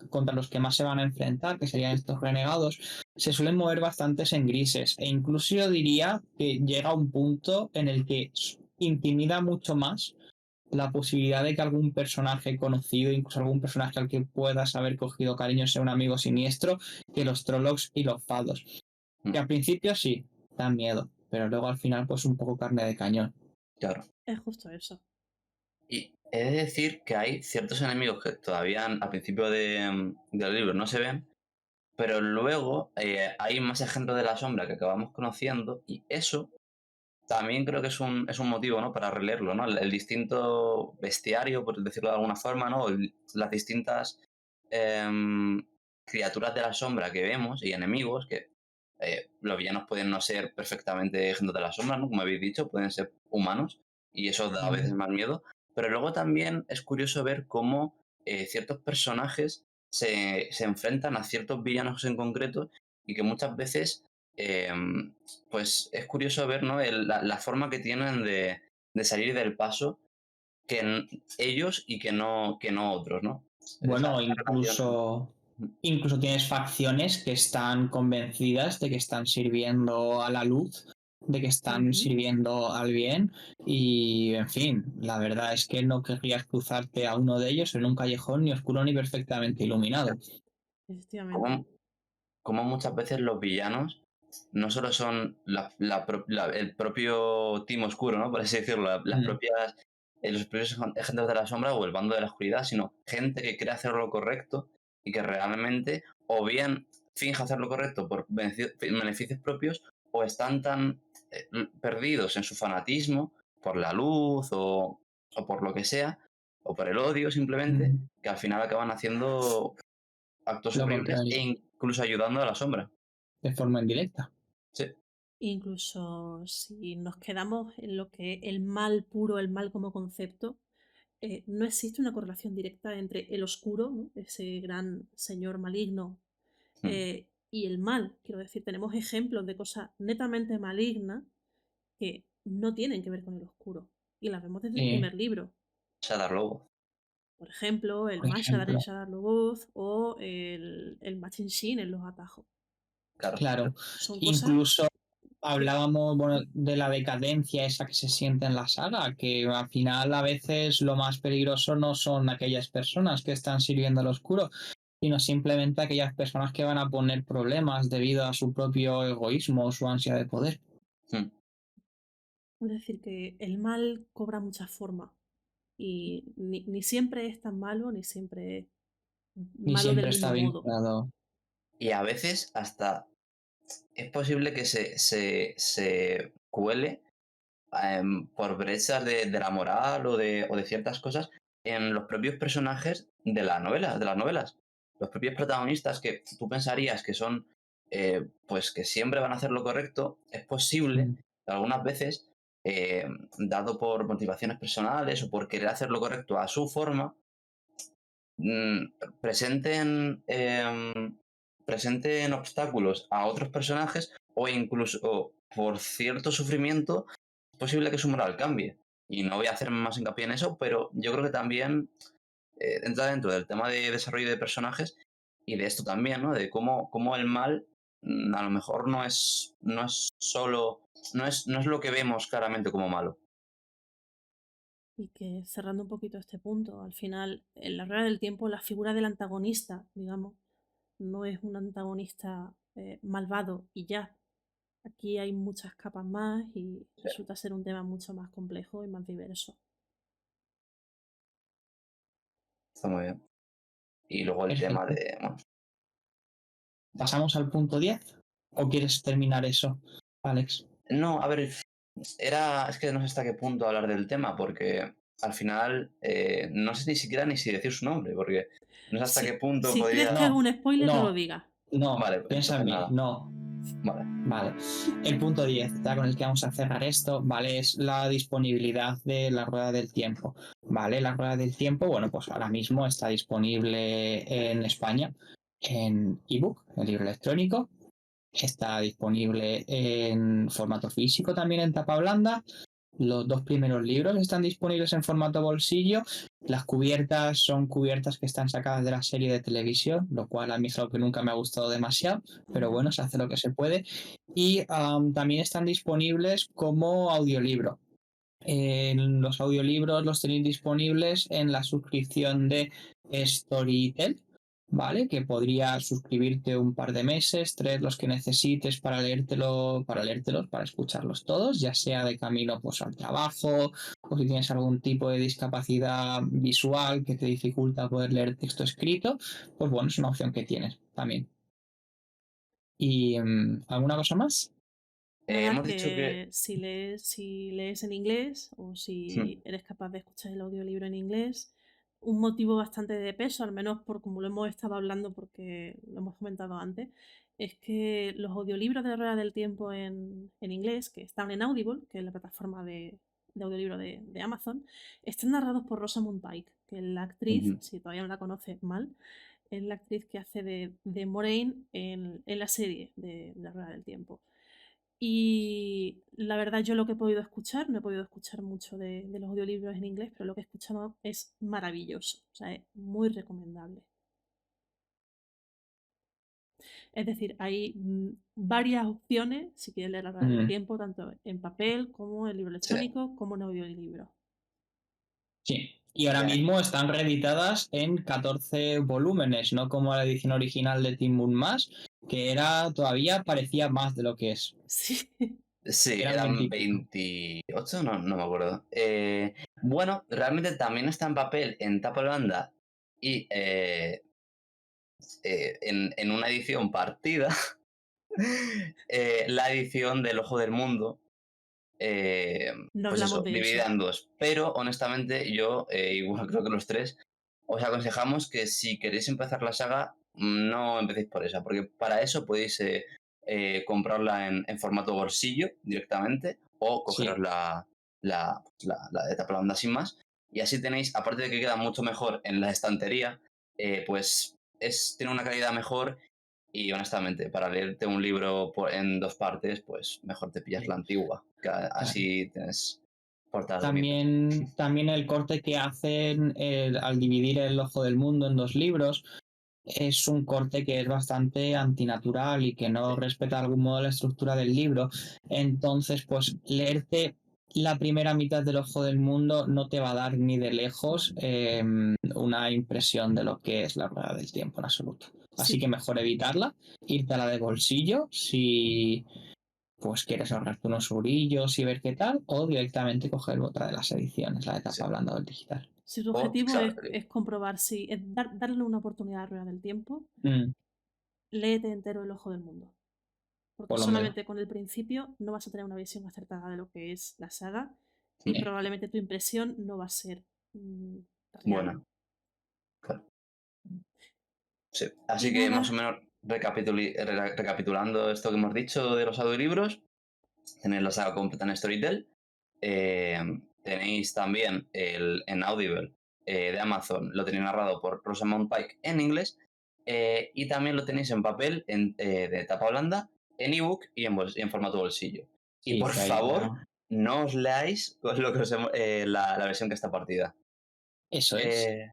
contra los que más se van a enfrentar, que serían estos renegados, se suelen mover bastantes en grises. E incluso yo diría que llega a un punto en el que intimida mucho más la posibilidad de que algún personaje conocido, incluso algún personaje al que puedas haber cogido cariño, sea un amigo siniestro, que los Trollocs y los Fados. Que al principio sí, dan miedo, pero luego al final pues un poco carne de cañón. Claro. Es justo eso. Y he de decir que hay ciertos enemigos que todavía al principio del libro no se ven, pero luego hay más ejemplos de la sombra que acabamos conociendo y eso también creo que es un motivo, ¿no? Para releerlo, ¿no? El distinto bestiario, por decirlo de alguna forma, ¿no? Las distintas criaturas de la sombra que vemos y enemigos que los villanos pueden no ser perfectamente gente de la sombra, ¿no? Como habéis dicho, pueden ser humanos y eso da a veces Mm, más miedo. Pero luego también es curioso ver cómo ciertos personajes se enfrentan a ciertos villanos en concreto y que muchas veces, pues es curioso ver, ¿no? La forma que tienen de salir del paso ellos y que no otros, ¿no? Bueno, Esa relación. incluso tienes facciones que están convencidas de que están sirviendo a la luz, de que están Ujú, sirviendo al bien y, en fin, la verdad es que no querrías cruzarte a uno de ellos en un callejón ni oscuro ni perfectamente iluminado. efectivamente. Como, como muchas veces los villanos no solo son el propio Team Oscuro, ¿no? Por así decirlo, Mm, los propios agentes de la sombra o el bando de la oscuridad, sino gente que quiere hacer lo correcto y que realmente o bien finge hacer lo correcto por beneficios propios o están tan perdidos en su fanatismo por la luz o por lo que sea, o por el odio simplemente, mm, que al final acaban haciendo actos lo horribles e contrario, incluso ayudando a la sombra. de forma indirecta. Sí. Incluso si nos quedamos en lo que el mal puro, el mal como concepto, no existe una correlación directa entre el oscuro, ¿no? Ese gran señor maligno, Mm. y el mal. Quiero decir, tenemos ejemplos de cosas netamente malignas que no tienen que ver con el oscuro. Y las vemos desde el Sí, primer libro. Shadar Lobo, Por ejemplo, el por Mashadar en ejemplo. Shadar Logoth o el Machin Shin en Los Atajos. claro. Claro, Son cosas incluso que hablábamos, bueno, de la decadencia esa que se siente en la saga, que al final a veces lo más peligroso no son aquellas personas que están sirviendo al oscuro, sino simplemente aquellas personas que van a poner problemas debido a su propio egoísmo o su ansia de poder. Mm. es decir, que el mal cobra muchas formas y ni siempre es tan malo, ni siempre es Ni malo del siempre mismo está modo. vinculado. Y a veces hasta es posible que se cuele por brechas de la moral o de ciertas cosas en los propios personajes de las novelas. Los propios protagonistas que tú pensarías que son, pues que siempre van a hacer lo correcto, es posible Mm, que algunas veces, eh, dado por motivaciones personales o por querer hacer lo correcto a su forma, mm, presenten, presenten obstáculos a otros personajes o incluso por cierto sufrimiento es posible que su moral cambie. Y no voy a hacer más hincapié en eso, pero yo creo que también entra dentro del tema de desarrollo de personajes y de esto también, ¿no? De cómo el mal a lo mejor no es solo, no es lo que vemos claramente como malo. Y que cerrando un poquito este punto, al final, en la rueda del tiempo, la figura del antagonista, digamos, no es un antagonista malvado y ya. Aquí hay muchas capas más y Sí, resulta ser un tema mucho más complejo y más diverso. está muy bien. Y luego el tema perfecto. de, bueno, ¿Pasamos al punto 10? ¿O quieres terminar eso, Alex? no, a ver, es que no sé hasta qué punto hablar del tema, porque al final no sé ni siquiera ni si decir su nombre, porque no sé hasta qué punto Si crees que podría. hago No, un spoiler, no lo no, digas. no, Vale, piensa entonces en mí, nada. no. Vale. Vale. El punto 10, ya con el que vamos a cerrar esto, ¿vale? Es la disponibilidad de la rueda del tiempo. ¿Vale? La rueda del tiempo, bueno, pues ahora mismo está disponible en España en ebook, en libro electrónico. Está disponible en formato físico también en tapa blanda. Los dos primeros libros están disponibles en formato bolsillo. Las cubiertas son cubiertas que están sacadas de la serie de televisión, lo cual a mí es algo que nunca me ha gustado demasiado, pero Ujú. bueno, se hace lo que se puede. Y también están disponibles como audiolibro. Los audiolibros los tenéis disponibles en la suscripción de Storytel, ¿vale? Que podrías suscribirte un par de meses, tres los que necesites para leértelos, para escucharlos todos, ya sea de camino pues al trabajo, o si tienes algún tipo de discapacidad visual que te dificulta poder leer texto escrito, pues bueno, es una opción que tienes también. ¿Y alguna cosa más? Nada, Hemos dicho que. que si lees en inglés o si eres capaz de escuchar el audiolibro en inglés, un motivo bastante de peso, al menos por como lo hemos estado hablando, porque lo hemos comentado antes, es que los audiolibros de la Rueda del Tiempo en inglés, que están en Audible, que es la plataforma de audiolibro de Amazon, están narrados por Rosamund Pike, que es la actriz, Ujú. si todavía no la conoces mal, es la actriz que hace de Moraine en la serie de la Rueda del Tiempo. Y la verdad, yo lo que he podido escuchar, no he podido escuchar mucho de los audiolibros en inglés, pero lo que he escuchado es maravilloso. O sea, es muy recomendable. Es decir, hay varias opciones si quieres leer la Rueda del Mm, Tiempo, tanto en papel como en libro Sí, electrónico, como en audiolibro. sí. Y sí, ahora mismo están reeditadas en 14 volúmenes, no como la edición original de Tim Burton más, que era todavía parecía más de lo que es. Sí. sí, Eran 20 eran y pico. 28, no me acuerdo. Bueno, realmente también está en papel, en tapa blanda y en una edición partida, la edición del Ojo del Mundo, No pues hablamos eso, de dividida eso. en dos. Pero honestamente yo, igual creo que los tres, os aconsejamos que si queréis empezar la saga, no empecéis por esa, porque para eso podéis comprarla en formato bolsillo directamente o cogeros Sí. la de tapa blanda sin más. Y así tenéis, aparte de que queda mucho mejor en la estantería, pues tiene una calidad mejor y honestamente, para leerte un libro en dos partes, pues mejor te pillas Sí, la antigua, que claro. así tienes portadas bonitas. También el corte que hacen al dividir el Ojo del Mundo en dos libros es un corte que es bastante antinatural y que no Sí, respeta de algún modo la estructura del libro. Entonces, pues leerte la primera mitad del Ojo del Mundo no te va a dar ni de No. lejos una impresión de lo que es la Rueda del Tiempo en absoluto. Así Sí, que mejor evitarla, irte a la de bolsillo si pues quieres ahorrarte unos eurillos y ver qué tal, o directamente coger otra de las ediciones, la de sí. tapa blanda del digital. si tu O, objetivo claro, es comprobar si es darle una oportunidad a la Rueda del Tiempo, Mm, léete entero El Ojo del Mundo. Porque por lo menos. solamente con el principio no vas a tener una visión acertada de lo que es la saga y Mm, probablemente tu impresión no va a ser real. bueno, claro, sí. Así Y que más o nada, menos recapitulando esto que hemos dicho de los audiolibros, tenéis la saga completa en Storytel. Eh, Tenéis también en Audible de Amazon, lo tenéis narrado por Rosamund Pike en inglés. Y también lo tenéis en papel de tapa blanda, en ebook y y en formato bolsillo. Y sí, por que ahí favor, ya. no os leáis con lo que la versión que está partida. Eso es. Eh,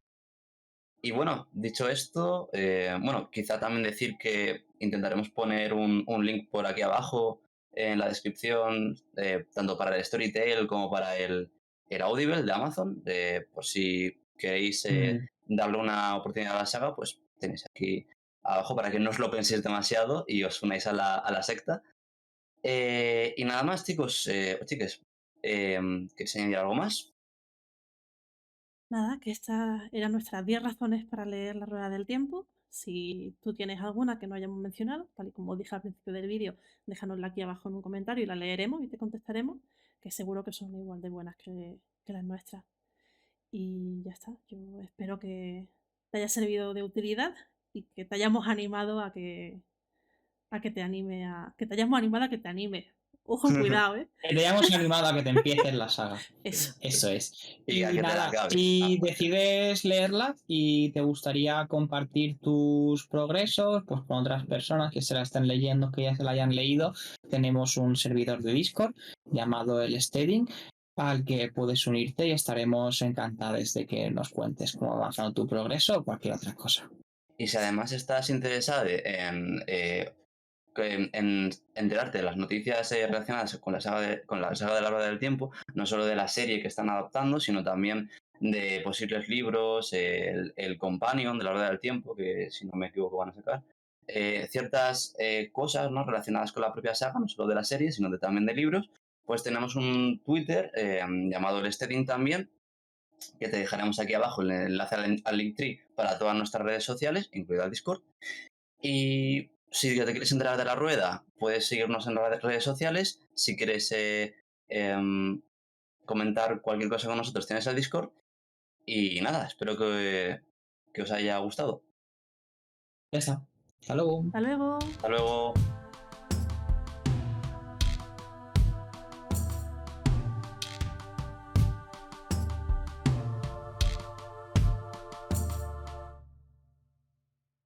y bueno, dicho esto, bueno, quizá también decir que intentaremos poner un link por aquí abajo en la descripción, tanto para el Storytel como para el Audible de Amazon, por si queréis Mm, darle una oportunidad a la saga, pues tenéis aquí abajo para que no os lo penséis demasiado y os unáis a la secta. Y nada más, chicos, o chiques, ¿queréis añadir algo más? nada, que estas eran nuestras 10 razones para leer La Rueda del Tiempo. Si tú tienes alguna que no hayamos mencionado, tal y como dije al principio del vídeo, déjanosla aquí abajo en un comentario y la leeremos y te contestaremos, que seguro que son igual de buenas que las nuestras. Y ya está, yo espero que te haya servido de utilidad y que te hayamos animado a que te anime que te hayamos animado a que te anime. Ojo, cuidado, ¿eh? Que te hayamos animado a que te empieces la saga. Eso. Eso es. Y a Y que te la nada, acabes. si decides leerla y te gustaría compartir tus progresos pues, con otras personas que se la estén leyendo, que ya se la hayan leído, tenemos un servidor de Discord llamado el Steading al que puedes unirte y estaremos encantados de que nos cuentes cómo va avanzando tu progreso o cualquier otra cosa. Y si además estás interesado en enterarte de las noticias relacionadas con con la saga de la Rueda del Tiempo, no solo de la serie que están adaptando, sino también de posibles libros, el Companion de la Rueda del Tiempo, que si no me equivoco van a sacar, ciertas cosas, ¿no?, relacionadas con la propia saga, no solo de la serie, sino también de libros, pues tenemos un Twitter llamado el Steading también, que te dejaremos aquí abajo el enlace al Linktree para todas nuestras redes sociales, incluido el Discord. Y si te quieres enterar de la rueda, puedes seguirnos en las redes sociales. Si quieres em, comentar cualquier cosa con nosotros, tienes el Discord. Y nada, espero que os haya gustado. Ya está. Hasta luego. Hasta luego. Hasta luego.